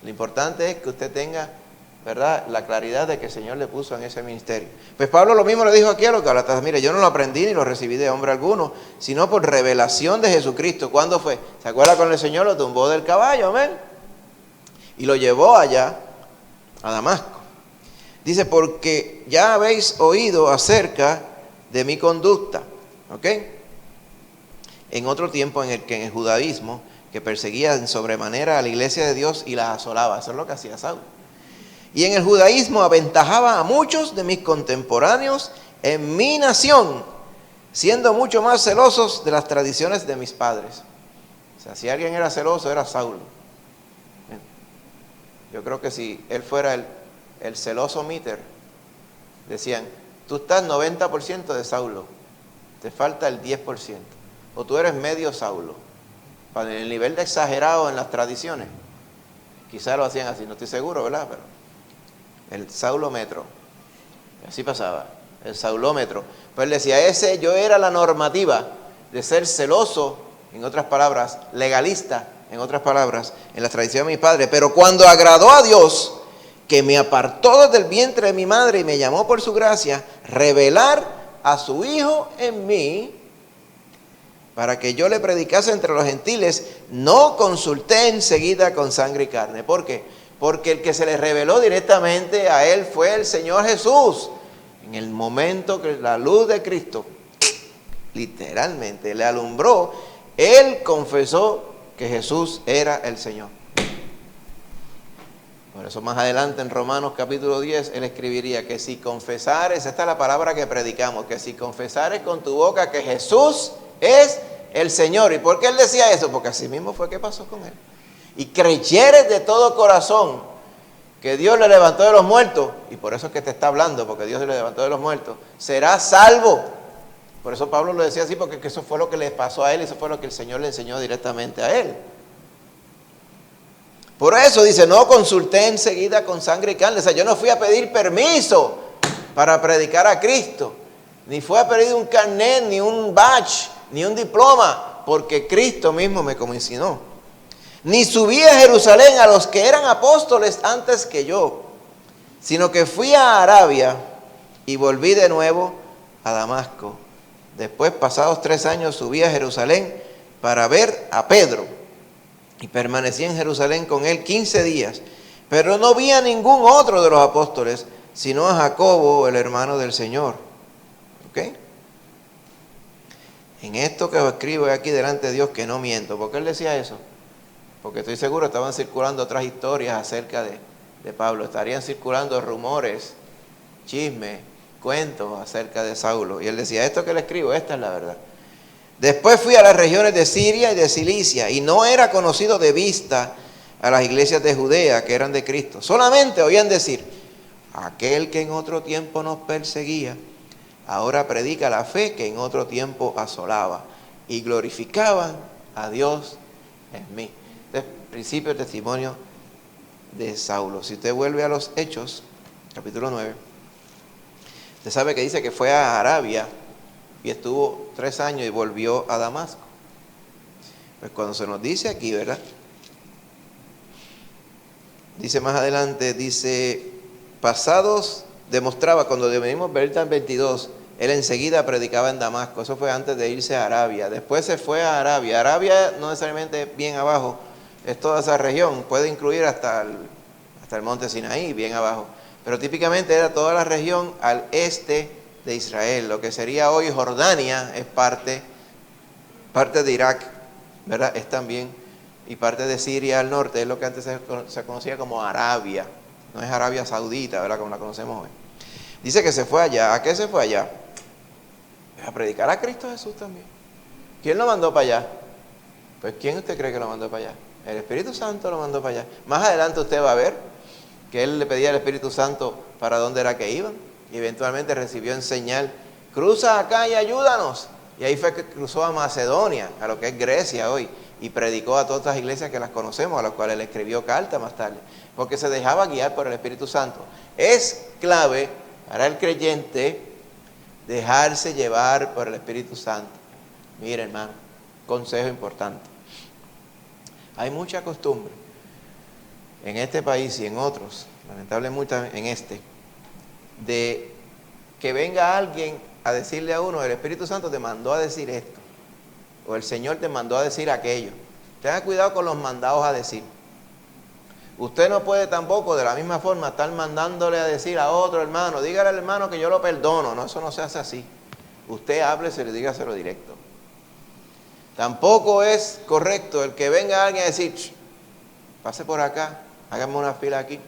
Lo importante es que usted tenga ¿verdad?, la claridad de que el Señor le puso en ese ministerio. Pues Pablo lo mismo le dijo aquí a los Gálatas: mire, yo no lo aprendí ni lo recibí de hombre alguno, sino por revelación de Jesucristo. ¿Cuándo fue? ¿Se acuerda cuando el Señor lo tumbó del caballo? Amén. Y lo llevó allá a Damasco. Dice: porque ya habéis oído acerca de mi conducta, ¿ok?, en otro tiempo en el que en el judaísmo, que perseguía en sobremanera a la iglesia de Dios y la asolaba. Eso es lo que hacía Saulo. Y en el judaísmo aventajaba a muchos de mis contemporáneos en mi nación, siendo mucho más celosos de las tradiciones de mis padres. O sea, si alguien era celoso, era Saulo. Yo creo que si él fuera el celoso meter, decían: tú estás 90% de Saulo, te falta el 10%, o tú eres medio Saulo. Para el nivel de exagerado en las tradiciones, quizás lo hacían así, no estoy seguro, ¿verdad? Pero el saulómetro, así pasaba, el saulómetro. Pues él decía: yo era la normativa de ser celoso, en otras palabras, legalista, en otras palabras, en la tradición de mi padre. Pero cuando agradó a Dios, que me apartó desde el vientre de mi madre y me llamó por su gracia, revelar a su Hijo en mí, para que yo le predicase entre los gentiles, no consulté enseguida con sangre y carne. ¿Por qué? Porque el que se le reveló directamente a él fue el Señor Jesús. En el momento que la luz de Cristo literalmente le alumbró, él confesó que Jesús era el Señor. Por eso más adelante en Romanos capítulo 10, él escribiría que si confesares, esta es la palabra que predicamos, que si confesares con tu boca que Jesús es el Señor. ¿Y por qué él decía eso? Porque así mismo fue que pasó con él. Y creyeres de todo corazón que Dios le levantó de los muertos, y por eso es que te está hablando, porque Dios le levantó de los muertos, serás salvo. Por eso Pablo lo decía así, porque eso fue lo que le pasó a él, y eso fue lo que el Señor le enseñó directamente a él. Por eso dice: no consulté enseguida con sangre y carne. O sea, yo no fui a pedir permiso para predicar a Cristo, ni fui a pedir un carnet, ni un badge, ni un diploma, porque Cristo mismo me comisionó. Ni subí a Jerusalén a los que eran apóstoles antes que yo, sino que fui a Arabia y volví de nuevo a Damasco. Después, pasados 3 años, subí a Jerusalén para ver a Pedro, y permanecí en Jerusalén con él 15 días. Pero no vi a ningún otro de los apóstoles, sino a Jacobo, el hermano del Señor. ¿Ok? En esto que os escribo aquí delante de Dios, que no miento. ¿Por qué él decía eso? Porque estoy seguro estaban circulando otras historias acerca de Pablo. Estarían circulando rumores, chismes, cuentos acerca de Saulo. Y él decía: esto que le escribo, esta es la verdad. Después fui a las regiones de Siria y de Cilicia, y no era conocido de vista a las iglesias de Judea que eran de Cristo. Solamente oían decir: aquel que en otro tiempo nos perseguía, ahora predica la fe que en otro tiempo asolaba, y glorificaban a Dios en mí. Este es el principio del testimonio de Saulo. Si usted vuelve a los Hechos, capítulo 9, usted sabe que dice que fue a Arabia y estuvo 3 años y volvió a Damasco. Pues cuando se nos dice aquí, ¿verdad? Dice más adelante, dice: pasados, demostraba, cuando venimos a ver el 22, él enseguida predicaba en Damasco. Eso fue antes de irse a Arabia. Después se fue a Arabia. Arabia no necesariamente bien abajo, es toda esa región. Puede incluir hasta el monte Sinaí, bien abajo. Pero típicamente era toda la región al este de Israel. Lo que sería hoy Jordania es parte de Irak, ¿verdad? Es también, y parte de Siria al norte, es lo que antes se conocía como Arabia. No es Arabia Saudita, ¿verdad?, como la conocemos hoy. Dice que se fue allá. ¿A qué se fue allá? A predicar a Cristo Jesús también. ¿Quién lo mandó para allá? Pues ¿quién usted cree que lo mandó para allá? El Espíritu Santo lo mandó para allá. Más adelante usted va a ver que él le pedía al Espíritu Santo para dónde era que iban. Y eventualmente recibió en señal: cruza acá y ayúdanos. Y ahí fue que cruzó a Macedonia, a lo que es Grecia hoy, y predicó a todas las iglesias que las conocemos, a las cuales le escribió carta más tarde, porque se dejaba guiar por el Espíritu Santo. Es clave para el creyente dejarse llevar por el Espíritu Santo. Mire, hermano, consejo importante. Hay mucha costumbre en este país y en otros, lamentablemente en este, de que venga alguien a decirle a uno, el Espíritu Santo te mandó a decir esto, o el Señor te mandó a decir aquello. Tenga cuidado con los mandados a decir. Usted no puede tampoco de la misma forma estar mandándole a decir a otro hermano, dígale al hermano que yo lo perdono. No, eso no se hace así. Usted hábleselo y dígaselo directo. Tampoco es correcto el que venga alguien a decir, pase por acá, háganme una fila aquí.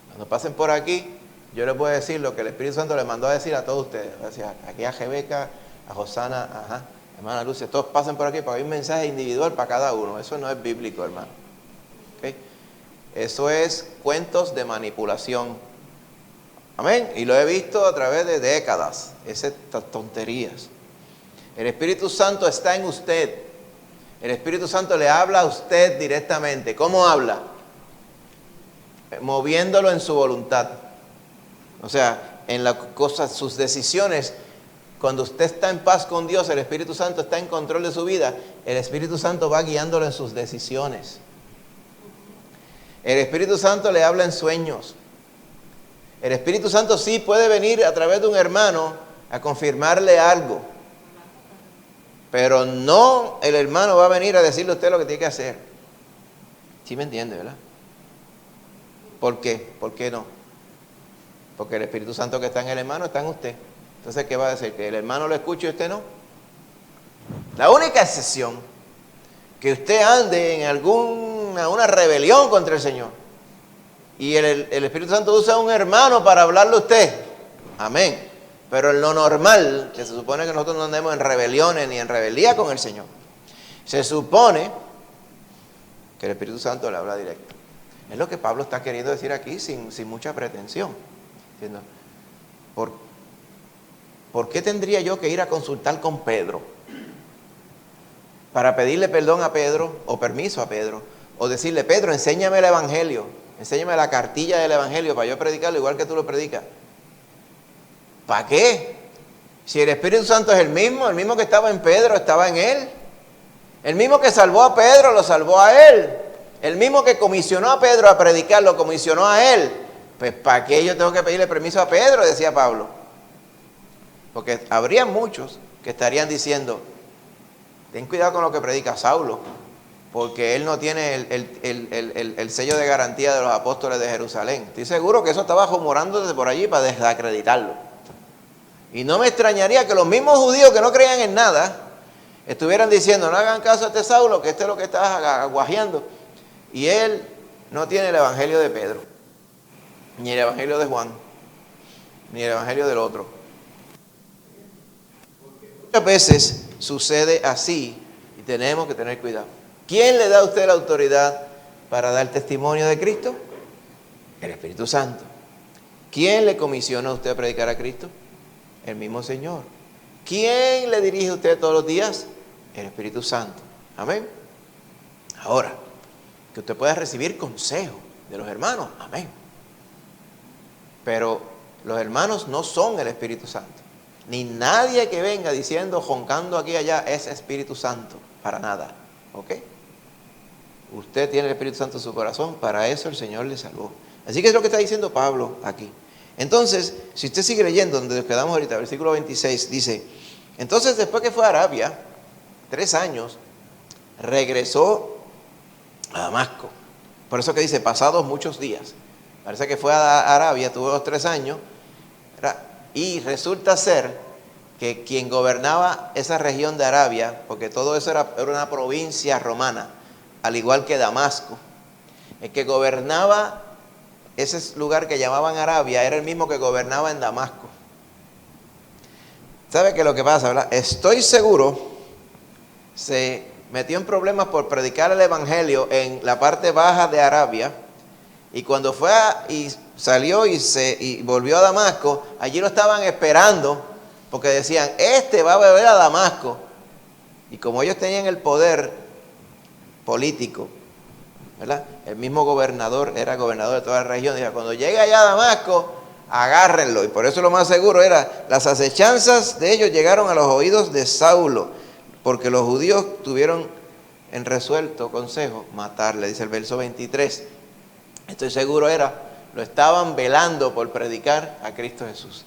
Cuando pasen por aquí, yo les voy a decir lo que el Espíritu Santo les mandó a decir a todos ustedes. Gracias. Aquí a Rebeca, a Josana, hermana Lucia, todos pasen por aquí para oír un mensaje individual para cada uno. Eso no es bíblico, hermano. ¿Okay? Eso es cuentos de manipulación. Amén. Y lo he visto a través de décadas. Esas tonterías. El Espíritu Santo está en usted. El Espíritu Santo le habla a usted directamente. ¿Cómo habla? Moviéndolo en su voluntad. O sea, en las cosas, sus decisiones. Cuando usted está en paz con Dios, el Espíritu Santo está en control de su vida. El Espíritu Santo va guiándolo en sus decisiones. El Espíritu Santo le habla en sueños. El Espíritu Santo sí puede venir a través de un hermano a confirmarle algo. Pero no el hermano va a venir a decirle a usted lo que tiene que hacer. ¿Sí me entiende, verdad? ¿Por qué? ¿Por qué no? Porque el Espíritu Santo que está en el hermano está en usted. Entonces, ¿qué va a decir? ¿Que el hermano lo escuche y usted no? La única excepción, que usted ande en una rebelión contra el Señor y el Espíritu Santo usa a un hermano para hablarle a usted. Amén. Pero en lo normal, que se supone que nosotros no andemos en rebeliones ni en rebeldía con el Señor, se supone que el Espíritu Santo le habla directo. Es lo que Pablo está queriendo decir aquí sin mucha pretensión. ¿Entiendes? ¿Por qué tendría yo que ir a consultar con Pedro? Para pedirle perdón a Pedro o permiso a Pedro. O decirle, Pedro, enséñame el Evangelio. Enséñame la cartilla del Evangelio para yo predicarlo igual que tú lo predicas. ¿Para qué? Si el Espíritu Santo es el mismo que estaba en Pedro, estaba en él. El mismo que salvó a Pedro, lo salvó a él. El mismo que comisionó a Pedro a predicar, lo comisionó a él. Pues ¿para qué yo tengo que pedirle permiso a Pedro? Decía Pablo. Porque habría muchos que estarían diciendo, ten cuidado con lo que predica Saulo, porque él no tiene el sello de garantía de los apóstoles de Jerusalén. Estoy seguro que eso estaba rumorándose por allí para desacreditarlo. Y no me extrañaría que los mismos judíos que no creían en nada estuvieran diciendo, no hagan caso a este Saulo, que este es lo que está aguajeando. Y él no tiene el Evangelio de Pedro, ni el Evangelio de Juan, ni el Evangelio del otro. Muchas veces sucede así y tenemos que tener cuidado. ¿Quién le da a usted la autoridad para dar testimonio de Cristo? El Espíritu Santo. ¿Quién le comisiona a usted a predicar a Cristo? El mismo Señor. ¿Quién le dirige a usted todos los días? El Espíritu Santo. Amén. Ahora, que usted pueda recibir consejo de los hermanos. Amén. Pero los hermanos no son el Espíritu Santo. Ni nadie que venga diciendo, joncando aquí y allá, es Espíritu Santo. Para nada. ¿Ok? Usted tiene el Espíritu Santo en su corazón. Para eso el Señor le salvó. Así que es lo que está diciendo Pablo aquí. Entonces, si usted sigue leyendo, donde nos quedamos ahorita, versículo 26, dice, entonces después que fue a Arabia, 3 años, regresó a Damasco. Por eso que dice, pasados muchos días. Parece que fue a Arabia, tuvo los 3 años, y resulta ser que quien gobernaba esa región de Arabia, porque todo eso era una provincia romana, al igual que Damasco, el que gobernaba ese lugar que llamaban Arabia era el mismo que gobernaba en Damasco. ¿Sabe qué es lo que pasa, verdad? Estoy seguro, se metió en problemas por predicar el Evangelio en la parte baja de Arabia, y cuando fue y salió y volvió a Damasco, allí lo estaban esperando, porque decían, este va a volver a Damasco. Y como ellos tenían el poder político, ¿verdad? El mismo gobernador era gobernador de toda la región. Dijo, cuando llegue allá a Damasco, agárrenlo. Y por eso lo más seguro era, las acechanzas de ellos llegaron a los oídos de Saulo, porque los judíos tuvieron en resuelto consejo matarle, dice el verso 23. Estoy seguro lo estaban velando por predicar a Cristo Jesús.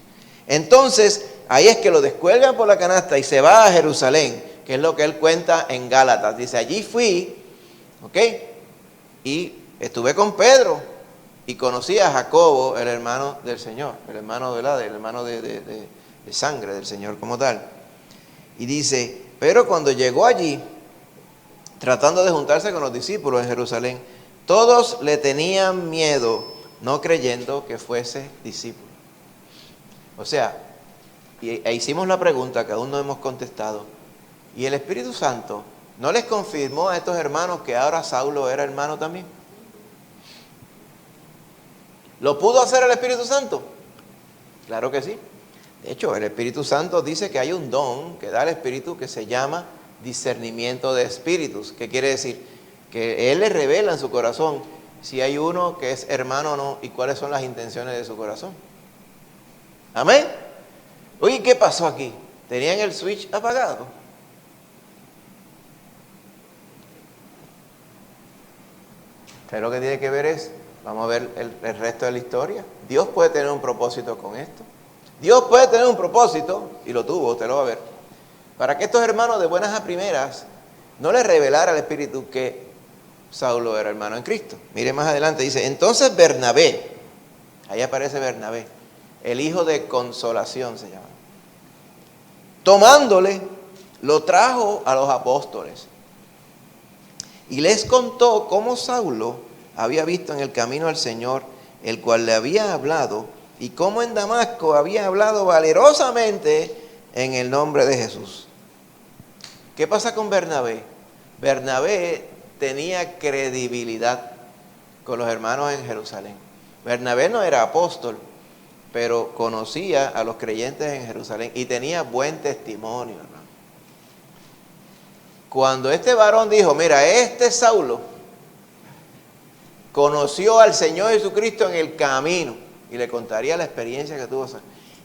Entonces, ahí es que lo descuelgan por la canasta y se va a Jerusalén, que es lo que él cuenta en Gálatas. Dice, allí fui, ¿ok? Y estuve con Pedro y conocí a Jacobo, el hermano del Señor, el hermano de sangre del Señor como tal. Y dice, pero cuando llegó allí, tratando de juntarse con los discípulos en Jerusalén, todos le tenían miedo, no creyendo que fuese discípulo. O sea, e hicimos la pregunta que aún no hemos contestado. ¿Y el Espíritu Santo no les confirmó a estos hermanos que ahora Saulo era hermano también? ¿Lo pudo hacer el Espíritu Santo? Claro que sí. De hecho, el Espíritu Santo dice que hay un don que da el Espíritu que se llama discernimiento de espíritus. ¿Qué quiere decir? Que Él le revela en su corazón si hay uno que es hermano o no y cuáles son las intenciones de su corazón. Amén. Oye, ¿qué pasó aquí? ¿Tenían el switch apagado? ¿Qué es lo que tiene que ver es? Vamos a ver el resto de la historia. Dios puede tener un propósito con esto. Dios puede tener un propósito, y lo tuvo, usted lo va a ver, para que estos hermanos de buenas a primeras no les revelara al Espíritu que Saulo era hermano en Cristo. Mire más adelante, dice, entonces Bernabé, ahí aparece Bernabé, el hijo de consolación se llama. Tomándole, lo trajo a los apóstoles y les contó cómo Saulo había visto en el camino al Señor, el cual le había hablado, y cómo en Damasco había hablado valerosamente en el nombre de Jesús. ¿Qué pasa con Bernabé? Bernabé tenía credibilidad con los hermanos en Jerusalén. Bernabé no era apóstol, pero conocía a los creyentes en Jerusalén y tenía buen testimonio, hermano. Cuando este varón dijo, mira, este Saulo conoció al Señor Jesucristo en el camino, y le contaría la experiencia que tuvo.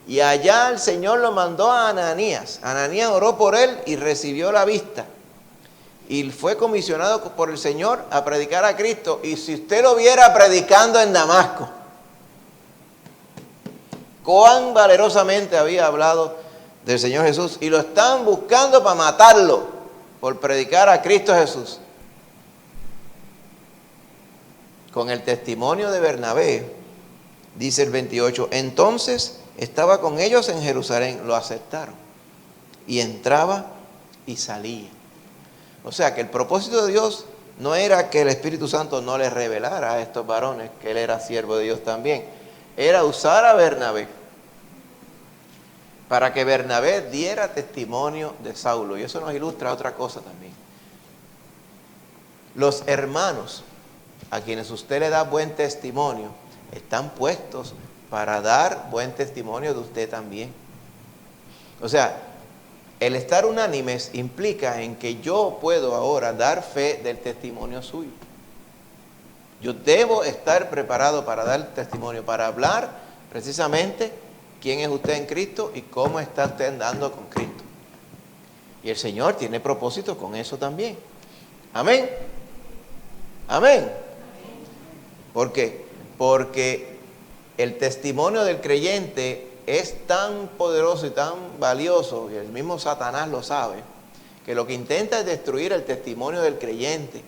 Y allá el Señor lo mandó a Ananías. Ananías oró por él y recibió la vista. Y fue comisionado por el Señor a predicar a Cristo. Y si usted lo viera predicando en Damasco, cuán valerosamente había hablado del Señor Jesús. Y lo estaban buscando para matarlo por predicar a Cristo Jesús. Con el testimonio de Bernabé, dice el 28, entonces estaba con ellos en Jerusalén, lo aceptaron, y entraba y salía. O sea que el propósito de Dios no era que el Espíritu Santo no les revelara a estos varones que él era siervo de Dios también, era usar a Bernabé para que Bernabé diera testimonio de Saulo. Y eso nos ilustra otra cosa también. Los hermanos a quienes usted le da buen testimonio están puestos para dar buen testimonio de usted también. O sea, el estar unánimes implica en que yo puedo ahora dar fe del testimonio suyo. Yo debo estar preparado para dar testimonio, para hablar precisamente quién es usted en Cristo y cómo está usted andando con Cristo. Y el Señor tiene propósito con eso también. Amén. Amén. ¿Por qué? Porque el testimonio del creyente es tan poderoso y tan valioso, y el mismo Satanás lo sabe, que lo que intenta es destruir el testimonio del creyente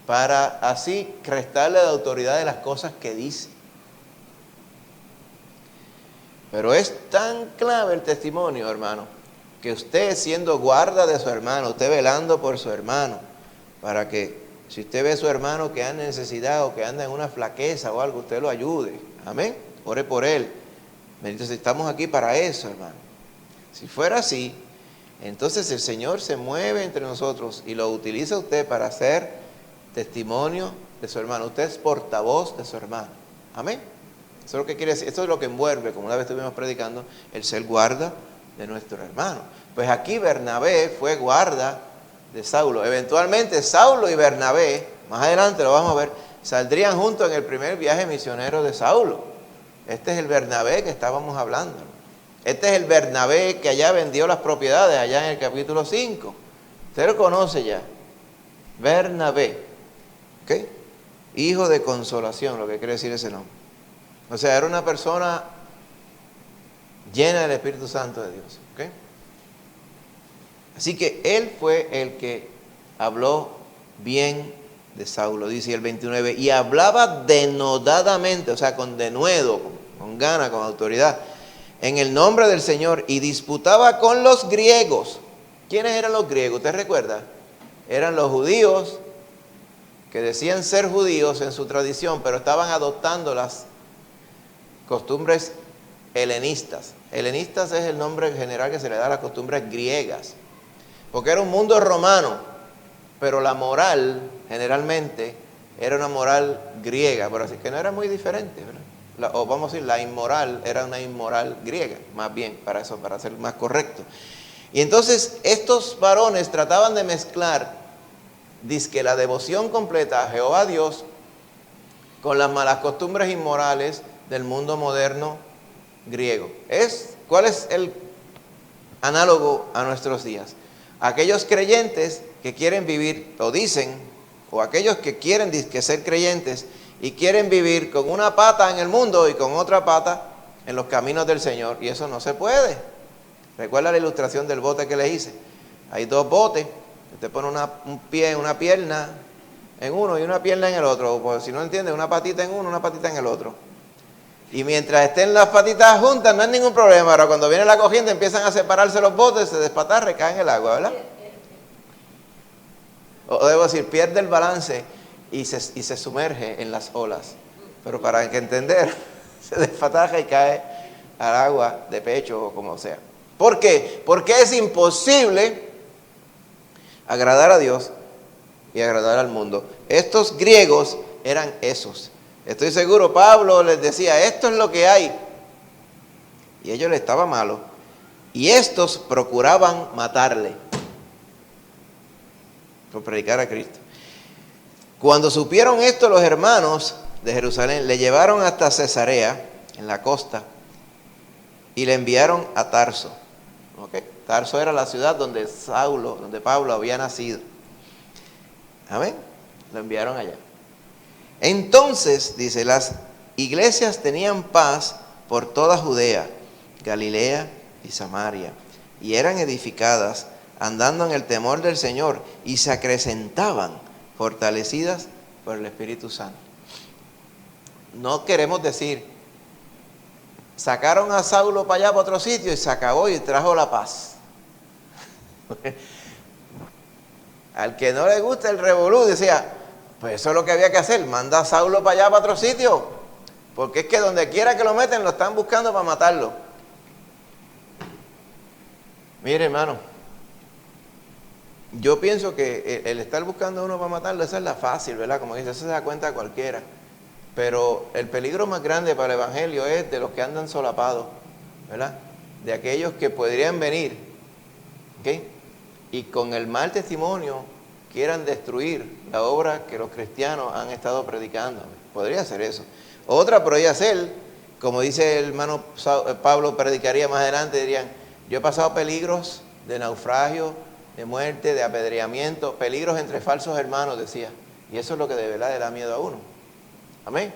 para así restarle la autoridad de las cosas que dice. Pero es tan clave el testimonio, hermano, que usted siendo guarda de su hermano, usted velando por su hermano, para que si usted ve a su hermano que anda en necesidad o que anda en una flaqueza o algo, usted lo ayude. Amén. Ore por él. Entonces estamos aquí para eso, hermano. Si fuera así, entonces el Señor se mueve entre nosotros y lo utiliza usted para hacer testimonio de su hermano. Usted es portavoz de su hermano. Amén. Eso es lo que quiere decir. Esto es lo que envuelve, como una vez estuvimos predicando, el ser guarda de nuestro hermano. Pues aquí Bernabé fue guarda de Saulo. Eventualmente Saulo y Bernabé, más adelante lo vamos a ver, saldrían juntos en el primer viaje misionero de Saulo. Este es el Bernabé que estábamos hablando. Este es el Bernabé que allá vendió las propiedades, allá en el capítulo 5. Usted lo conoce ya. Bernabé, ¿ok? Hijo de consolación, lo que quiere decir ese nombre. O sea, era una persona llena del Espíritu Santo de Dios, ¿ok? Así que él fue el que habló bien de Saulo, dice el 29, y hablaba denodadamente, o sea, con denuedo, con gana, con autoridad, en el nombre del Señor, y disputaba con los griegos. ¿Quiénes eran los griegos? ¿Usted recuerda? Eran los judíos que decían ser judíos en su tradición, pero estaban adoptando las costumbres helenistas. Helenistas es el nombre general que se le da a las costumbres griegas, porque era un mundo romano, pero la moral generalmente era una moral griega, por así que no era muy diferente, ¿verdad? O vamos a decir, la inmoral era una inmoral griega, más bien, para eso, para ser más correcto. Y entonces estos varones trataban de mezclar, dizque la devoción completa a Jehová Dios con las malas costumbres inmorales del mundo moderno griego. ¿Cuál es el análogo a nuestros días? Aquellos creyentes que quieren vivir, o dicen, o aquellos que quieren ser creyentes y quieren vivir con una pata en el mundo y con otra pata en los caminos del Señor, y eso no se puede. Recuerda la ilustración del bote que les hice. Hay dos botes, usted pone un pie, una pierna en uno y una pierna en el otro, o pues, si no entiende, una patita en uno, una patita en el otro. Y mientras estén las patitas juntas no hay ningún problema. Ahora cuando viene la corriente empiezan a separarse los botes, se despatarra y caen en el agua, ¿verdad? O debo decir, pierde el balance y se sumerge en las olas. Pero para que entender, se despatarra y cae al agua de pecho o como sea. ¿Por qué? Porque es imposible agradar a Dios y agradar al mundo. Estos griegos eran esos. Estoy seguro, Pablo les decía, esto es lo que hay. Y a ellos les estaba malo. Y estos procuraban matarle por predicar a Cristo. Cuando supieron esto, los hermanos de Jerusalén le llevaron hasta Cesarea, en la costa, y le enviaron a Tarso. ¿Okay? Tarso era la ciudad donde Pablo había nacido. Amén. Lo enviaron allá. Entonces, dice, las iglesias tenían paz por toda Judea, Galilea y Samaria, y eran edificadas andando en el temor del Señor, y se acrecentaban, fortalecidas por el Espíritu Santo. No queremos decir, sacaron a Saulo para allá, para otro sitio, y se acabó y trajo la paz. Al que no le gusta el revolú, decía, pues eso es lo que había que hacer, manda a Saulo para allá, para otro sitio, porque es que donde quiera que lo meten, lo están buscando para matarlo. Mire, hermano, yo pienso que el estar buscando a uno para matarlo, esa es la fácil, ¿verdad? Como dice, eso se da cuenta cualquiera. Pero el peligro más grande para el Evangelio es de los que andan solapados, ¿verdad? De aquellos que podrían venir, ¿ok? Y con el mal testimonio quieran destruir la obra que los cristianos han estado predicando. Podría ser eso. Otra podría ser, como dice el hermano Pablo, predicaría más adelante, dirían, yo he pasado peligros de naufragio, de muerte, de apedreamiento, peligros entre falsos hermanos, decía. Y eso es lo que de verdad le da miedo a uno. Amén.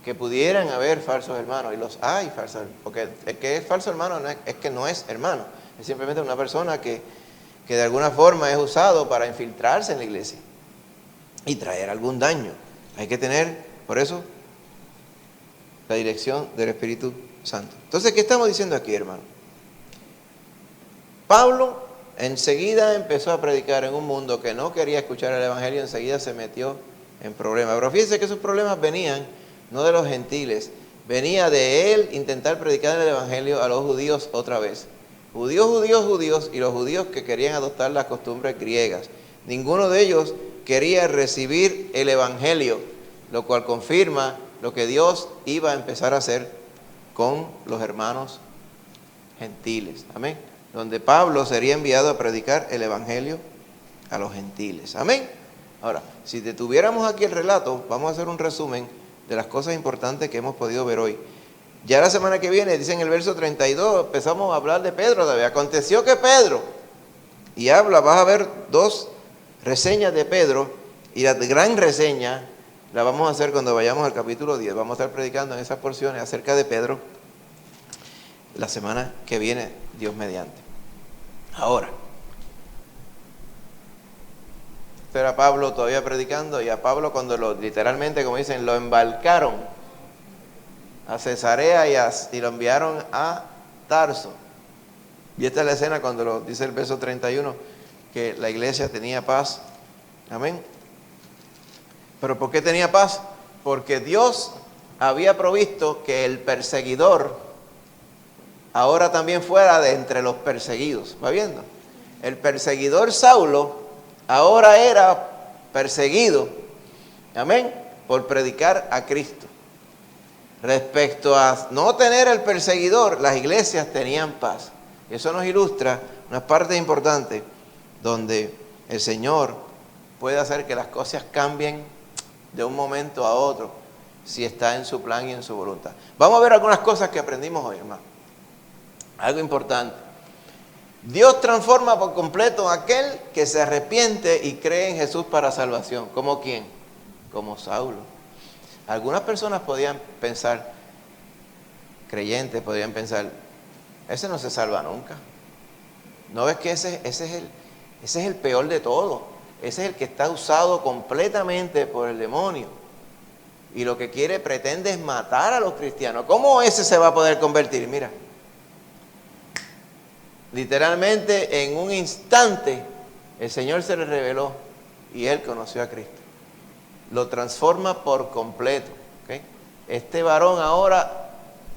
Que pudieran haber falsos hermanos, y los hay falsos, porque el que es falso hermano es que no es hermano, es simplemente una persona que de alguna forma es usado para infiltrarse en la iglesia y traer algún daño. Hay que tener, por eso, la dirección del Espíritu Santo. Entonces, ¿qué estamos diciendo aquí, hermano? Pablo enseguida empezó a predicar en un mundo que no quería escuchar el Evangelio, enseguida se metió en problemas. Pero fíjense que esos problemas venían no de los gentiles, venía de él intentar predicar el Evangelio a los judíos otra vez. Judíos, y los judíos que querían adoptar las costumbres griegas. Ninguno de ellos quería recibir el Evangelio, lo cual confirma lo que Dios iba a empezar a hacer con los hermanos gentiles. Amén. Donde Pablo sería enviado a predicar el Evangelio a los gentiles. Amén. Ahora, si detuviéramos aquí el relato, vamos a hacer un resumen de las cosas importantes que hemos podido ver hoy. Ya la semana que viene, dice en el verso 32, empezamos a hablar de Pedro. Aconteció que Pedro, y habla, vas a ver dos reseñas de Pedro, y la gran reseña la vamos a hacer cuando vayamos al capítulo 10. Vamos a estar predicando en esas porciones acerca de Pedro la semana que viene, Dios mediante. Ahora, este era Pablo todavía predicando, y a Pablo cuando literalmente, como dicen, lo embarcaron a Cesarea y lo enviaron a Tarso. Y esta es la escena cuando lo dice el verso 31, que la iglesia tenía paz. Amén. ¿Pero por qué tenía paz? Porque Dios había provisto que el perseguidor ahora también fuera de entre los perseguidos. ¿Va viendo? El perseguidor Saulo ahora era perseguido, amén, por predicar a Cristo. Respecto a no tener el perseguidor, las iglesias tenían paz. Eso nos ilustra unas partes importantes donde el Señor puede hacer que las cosas cambien de un momento a otro si está en su plan y en su voluntad. Vamos a ver algunas cosas que aprendimos hoy, hermano. Algo importante. Dios transforma por completo a aquel que se arrepiente y cree en Jesús para salvación. ¿Como quién? Como Saulo. Algunas personas podían pensar, creyentes podían pensar, ese no se salva nunca. ¿No ves que ese es el peor de todo? Ese es el que está usado completamente por el demonio. Y lo que pretende es matar a los cristianos. ¿Cómo ese se va a poder convertir? Mira, literalmente en un instante el Señor se le reveló y él conoció a Cristo. Lo transforma por completo. ¿Okay? Este varón ahora,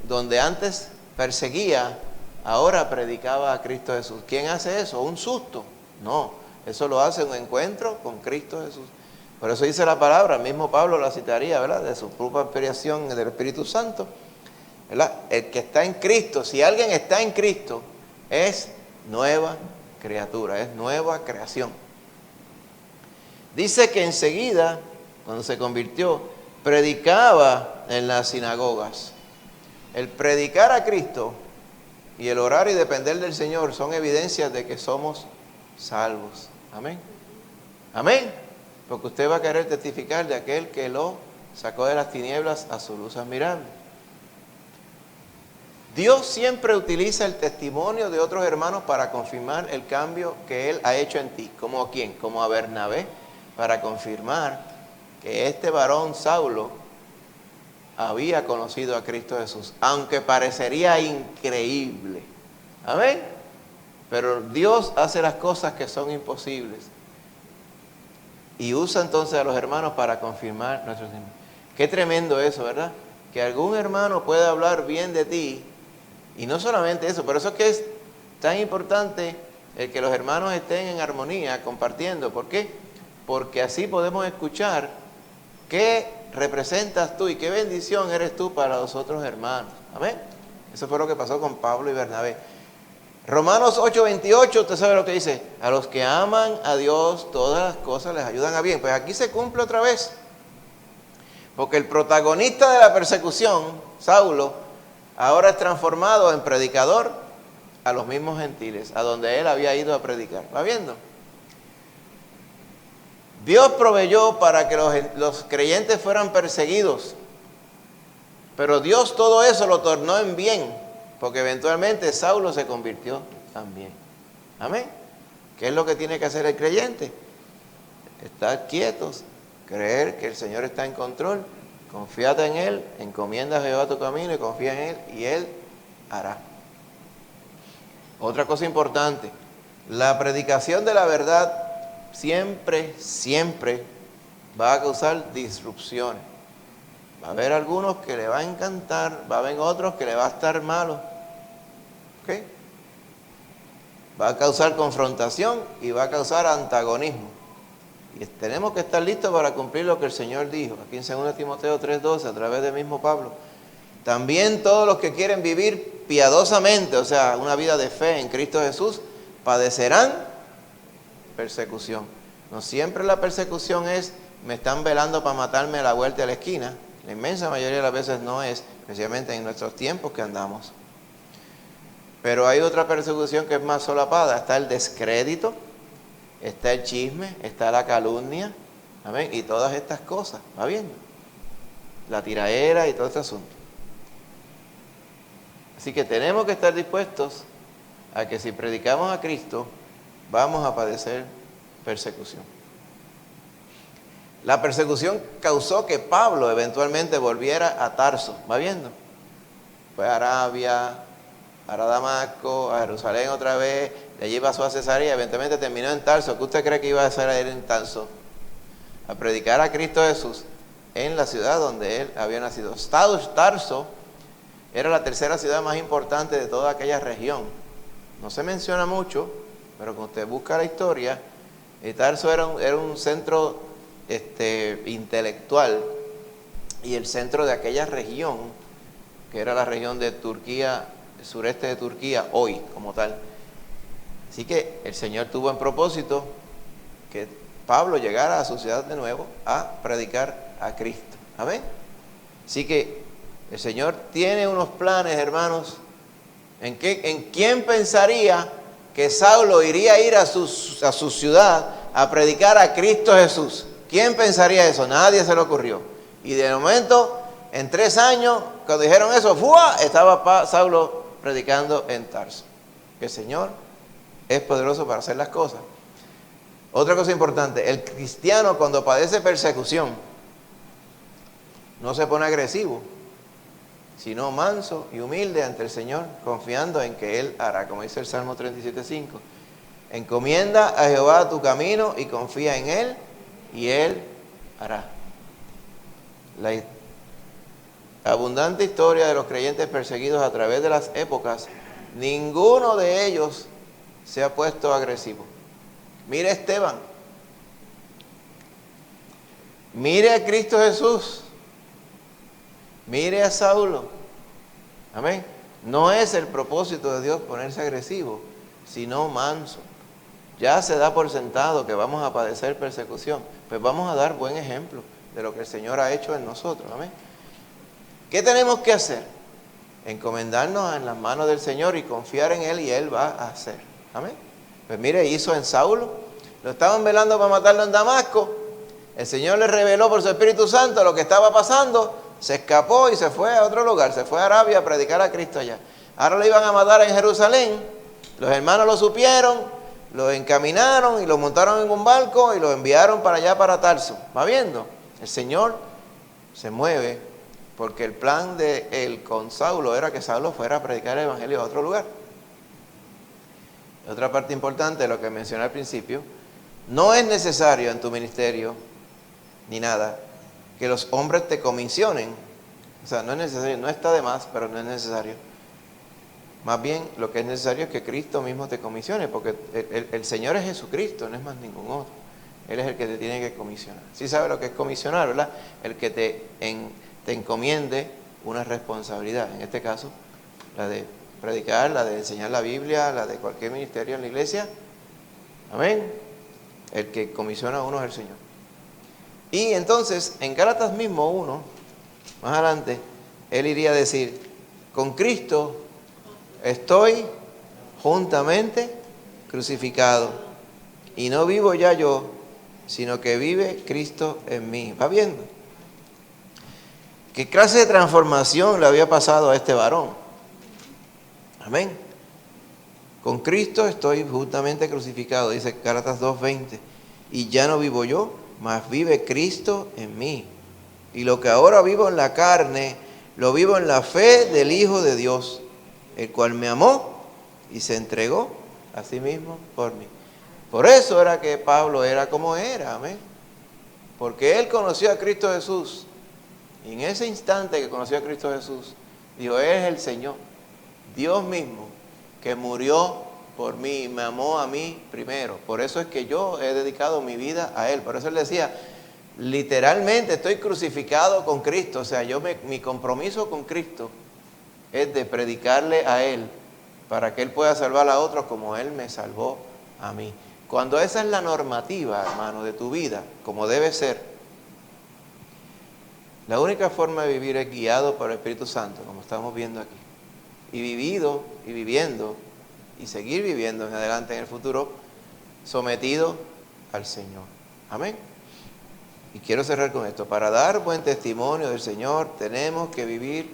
donde antes perseguía, ahora predicaba a Cristo Jesús. ¿Quién hace eso? ¿Un susto? No, eso lo hace un encuentro con Cristo Jesús. Por eso dice la palabra, el mismo Pablo la citaría, ¿verdad? De su propia inspiración del Espíritu Santo, ¿verdad? El que está en Cristo, si alguien está en Cristo, es nueva criatura, es nueva creación. Dice que enseguida, cuando se convirtió, predicaba en las sinagogas. El predicar a Cristo y el orar y depender del Señor son evidencias de que somos salvos. Amén. Amén. Porque usted va a querer testificar de aquel que lo sacó de las tinieblas a su luz admirable. Dios siempre utiliza el testimonio de otros hermanos para confirmar el cambio que Él ha hecho en ti. ¿Como a quién? Como a Bernabé, para confirmar que este varón Saulo había conocido a Cristo Jesús, aunque parecería increíble. Amén. Pero Dios hace las cosas que son imposibles y usa entonces a los hermanos para confirmar nuestros hermanos. Qué tremendo eso, ¿verdad? Que algún hermano pueda hablar bien de ti. Y no solamente eso, por eso es que es tan importante el que los hermanos estén en armonía, compartiendo. ¿Por qué? Porque así podemos escuchar qué representas tú y qué bendición eres tú para los otros hermanos. Amén. Eso fue lo que pasó con Pablo y Bernabé. Romanos 8:28, usted sabe lo que dice. A los que aman a Dios, todas las cosas les ayudan a bien. Pues aquí se cumple otra vez. Porque el protagonista de la persecución, Saulo, ahora es transformado en predicador a los mismos gentiles, a donde él había ido a predicar. ¿Va viendo? Dios proveyó para que los creyentes fueran perseguidos, pero Dios todo eso lo tornó en bien, porque eventualmente Saulo se convirtió también. Amén. ¿Qué es lo que tiene que hacer el creyente? Estar quietos, creer que el Señor está en control, confíate en Él, encomienda a Jehová tu camino y confía en Él y Él hará. Otra cosa importante, la predicación de la verdad siempre va a causar disrupciones. Va a haber algunos que le va a encantar, va a haber otros que le va a estar malo. ¿Ok? Va a causar confrontación y va a causar antagonismo. Y tenemos que estar listos para cumplir lo que el Señor dijo. Aquí en 2 Timoteo 3:12, a través del mismo Pablo. También todos los que quieren vivir piadosamente, o sea, una vida de fe en Cristo Jesús, padecerán persecución. No siempre la persecución es, me están velando para matarme a la vuelta de la esquina. La inmensa mayoría de las veces no es, especialmente en nuestros tiempos que andamos. Pero hay otra persecución que es más solapada. Está el descrédito, está el chisme, está la calumnia, amén, y todas estas cosas, ¿va viendo? La tiraera y todo este asunto. Así que tenemos que estar dispuestos a que si predicamos a Cristo, vamos a padecer persecución. La persecución causó que Pablo eventualmente volviera a Tarso, ¿va viendo? Fue a Arabia, a Damasco, a Jerusalén otra vez, de allí pasó a Cesarea, eventualmente terminó en Tarso. ¿Qué usted cree que iba a hacer a él en Tarso? A predicar a Cristo Jesús en la ciudad donde él había nacido. Tarso era la tercera ciudad más importante de toda aquella región. No se menciona mucho, pero cuando usted busca la historia, Tarso era un centro intelectual y el centro de aquella región, que era la región de Turquía, el sureste de Turquía, hoy como tal. Así que el Señor tuvo en propósito que Pablo llegara a su ciudad de nuevo a predicar a Cristo. ¿Amén? Así que el Señor tiene unos planes, hermanos. ¿En quién pensaría que Saulo iría a ir a su ciudad a predicar a Cristo Jesús? ¿Quién pensaría eso? Nadie se le ocurrió. Y de momento, en 3 años, cuando dijeron eso, ¡fua!, estaba Saulo predicando en Tarso. Que el Señor es poderoso para hacer las cosas. Otra cosa importante, el cristiano cuando padece persecución no se pone agresivo, sino manso y humilde ante el Señor, confiando en que Él hará, como dice el Salmo 37:5. Encomienda a Jehová tu camino y confía en Él, y Él hará. La abundante historia de los creyentes perseguidos a través de las épocas, ninguno de ellos se ha puesto agresivo. Mire a Esteban, mire a Cristo Jesús, mire a Saulo. Amén. No es el propósito de Dios ponerse agresivo, sino manso. Ya se da por sentado que vamos a padecer persecución, pues vamos a dar buen ejemplo de lo que el Señor ha hecho en nosotros. Amén. ¿Qué tenemos que hacer? Encomendarnos en las manos del Señor y confiar en Él, y Él va a hacer. Amén. Pues mire, hizo en Saulo. Lo estaban velando para matarlo en Damasco. El Señor le reveló por su Espíritu Santo lo que estaba pasando. Se escapó y se fue a otro lugar. Se fue a Arabia a predicar a Cristo allá. Ahora lo iban a matar en Jerusalén. Los hermanos lo supieron, lo encaminaron y lo montaron en un barco y lo enviaron para allá, para Tarso. ¿Va viendo? El Señor se mueve porque el plan de él con Saulo era que Saulo fuera a predicar el Evangelio a otro lugar. Otra parte importante de lo que mencioné al principio, no es necesario en tu ministerio, ni nada, que los hombres te comisionen. O sea, no es necesario, no está de más, pero no es necesario. Más bien, lo que es necesario es que Cristo mismo te comisione, porque el Señor es Jesucristo, no es más ningún otro. Él es el que te tiene que comisionar. Sí sabe lo que es comisionar, ¿verdad? El que te encomiende una responsabilidad. En este caso, la de predicar, la de enseñar la Biblia, la de cualquier ministerio en la iglesia. Amén. El que comisiona a uno es el Señor. Y entonces, en Gálatas mismo 1, más adelante, él iría a decir, con Cristo estoy juntamente crucificado, y no vivo ya yo, sino que vive Cristo en mí. ¿Va viendo? ¿Qué clase de transformación le había pasado a este varón? Amén. Con Cristo estoy juntamente crucificado, dice Gálatas 2:20. Y ya no vivo yo, mas vive Cristo en mí. Y lo que ahora vivo en la carne, lo vivo en la fe del Hijo de Dios, el cual me amó y se entregó a sí mismo por mí. Por eso era que Pablo era como era, amén. Porque él conoció a Cristo Jesús. Y en ese instante que conoció a Cristo Jesús, dijo, Él es el Señor, Dios mismo, que murió por mí, me amó a mí primero. Por eso es que yo he dedicado mi vida a Él. Por eso Él decía, literalmente estoy crucificado con Cristo. O sea, mi compromiso con Cristo es de predicarle a Él para que Él pueda salvar a otros como Él me salvó a mí. Cuando esa es la normativa, hermano, de tu vida, como debe ser, la única forma de vivir es guiado por el Espíritu Santo, como estamos viendo aquí. Y viviendo y seguir viviendo en adelante en el futuro, sometido al Señor. Amén. Y quiero cerrar con esto. Para dar buen testimonio del Señor tenemos que vivir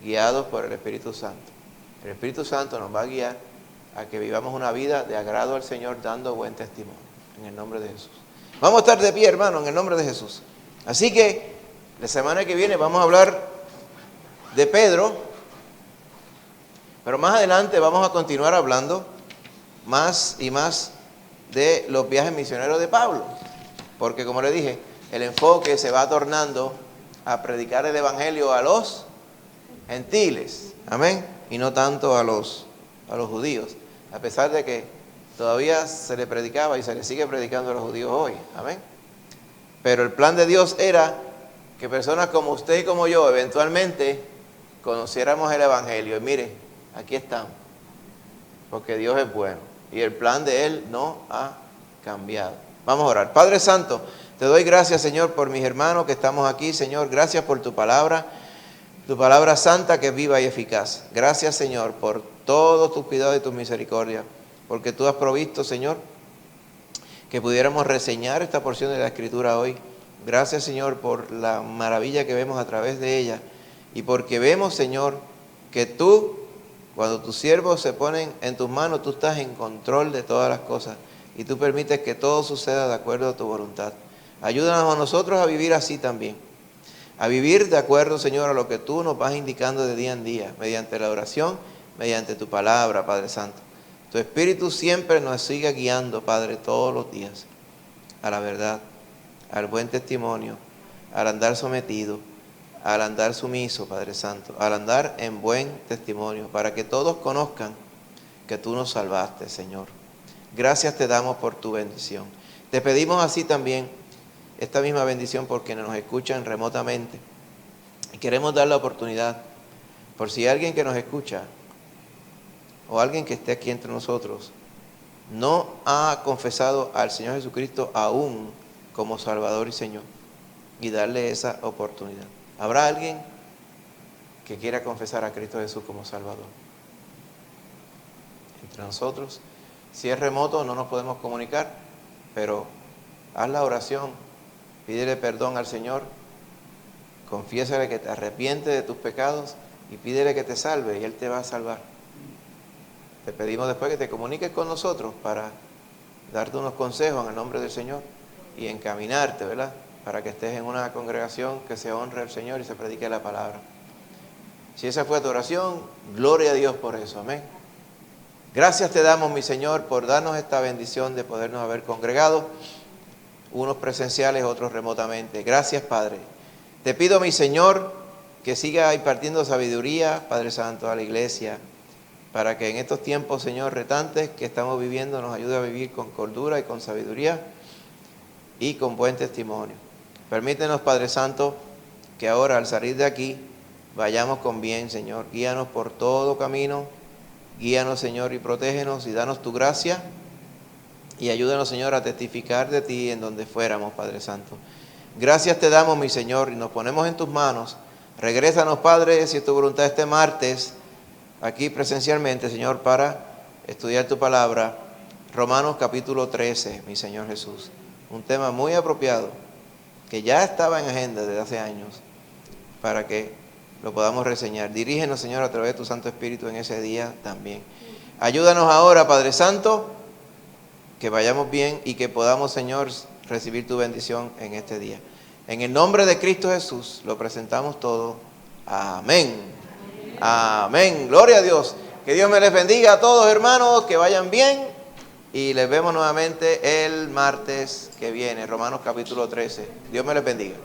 guiados por el Espíritu Santo. El Espíritu Santo nos va a guiar a que vivamos una vida de agrado al Señor dando buen testimonio. En el nombre de Jesús. Vamos a estar de pie, hermano, en el nombre de Jesús. Así que la semana que viene vamos a hablar de Pedro, pero más adelante vamos a continuar hablando más y más de los viajes misioneros de Pablo, porque como le dije, el enfoque se va tornando a predicar el evangelio a los gentiles, amén, y no tanto a los judíos, a pesar de que todavía se le predicaba y se le sigue predicando a los judíos hoy, amén. Pero el plan de Dios era que personas como usted y como yo eventualmente conociéramos el evangelio. Y mire, aquí estamos, porque Dios es bueno y el plan de Él no ha cambiado. Vamos a orar. Padre Santo, te doy gracias, Señor, por mis hermanos que estamos aquí. Señor, gracias por tu palabra santa que es viva y eficaz. Gracias, Señor, por todos tus cuidados y tus misericordias, porque tú has provisto, Señor, que pudiéramos reseñar esta porción de la Escritura hoy. Gracias, Señor, por la maravilla que vemos a través de ella y porque vemos, Señor, que tú, cuando tus siervos se ponen en tus manos, tú estás en control de todas las cosas y tú permites que todo suceda de acuerdo a tu voluntad. Ayúdanos a nosotros a vivir así también, a vivir de acuerdo, Señor, a lo que tú nos vas indicando de día en día, mediante la oración, mediante tu palabra, Padre Santo. Tu Espíritu siempre nos sigue guiando, Padre, todos los días, a la verdad, al buen testimonio, al andar sometido, al andar sumiso, Padre Santo, al andar en buen testimonio, para que todos conozcan que tú nos salvaste, Señor. Gracias te damos por tu bendición. Te pedimos así también esta misma bendición por quienes nos escuchan remotamente. Y queremos dar la oportunidad, por si alguien que nos escucha, o alguien que esté aquí entre nosotros, no ha confesado al Señor Jesucristo aún como Salvador y Señor, y darle esa oportunidad. ¿Habrá alguien que quiera confesar a Cristo Jesús como Salvador entre nosotros? Si es remoto no nos podemos comunicar, pero haz la oración, pídele perdón al Señor, confiésale que te arrepientes de tus pecados y pídele que te salve y Él te va a salvar. Te pedimos después que te comuniques con nosotros para darte unos consejos en el nombre del Señor y encaminarte, ¿verdad?, para que estés en una congregación que se honre al Señor y se predique la palabra. Si esa fue tu oración, gloria a Dios por eso, amén. Gracias te damos, mi Señor, por darnos esta bendición de podernos haber congregado, unos presenciales, otros remotamente. Gracias, Padre. Te pido, mi Señor, que siga impartiendo sabiduría, Padre Santo, a la iglesia, para que en estos tiempos, Señor, retantes que estamos viviendo, nos ayude a vivir con cordura y con sabiduría y con buen testimonio. Permítenos, Padre Santo, que ahora al salir de aquí vayamos con bien, Señor. Guíanos por todo camino, guíanos, Señor, y protégenos y danos tu gracia y ayúdanos, Señor, a testificar de ti en donde fuéramos, Padre Santo. Gracias te damos, mi Señor, y nos ponemos en tus manos. Regrésanos, Padre, si es tu voluntad, este martes, aquí presencialmente, Señor, para estudiar tu palabra. Romanos capítulo 13, mi Señor Jesús. Un tema muy apropiado, que ya estaba en agenda desde hace años, para que lo podamos reseñar. Dirígenos, Señor, a través de tu Santo Espíritu en ese día también. Ayúdanos ahora, Padre Santo, que vayamos bien y que podamos, Señor, recibir tu bendición en este día. En el nombre de Cristo Jesús lo presentamos todo. Amén. Amén. Gloria a Dios. Que Dios me les bendiga a todos, hermanos, que vayan bien y les vemos nuevamente el martes que viene, Romanos capítulo 13. Dios me les bendiga.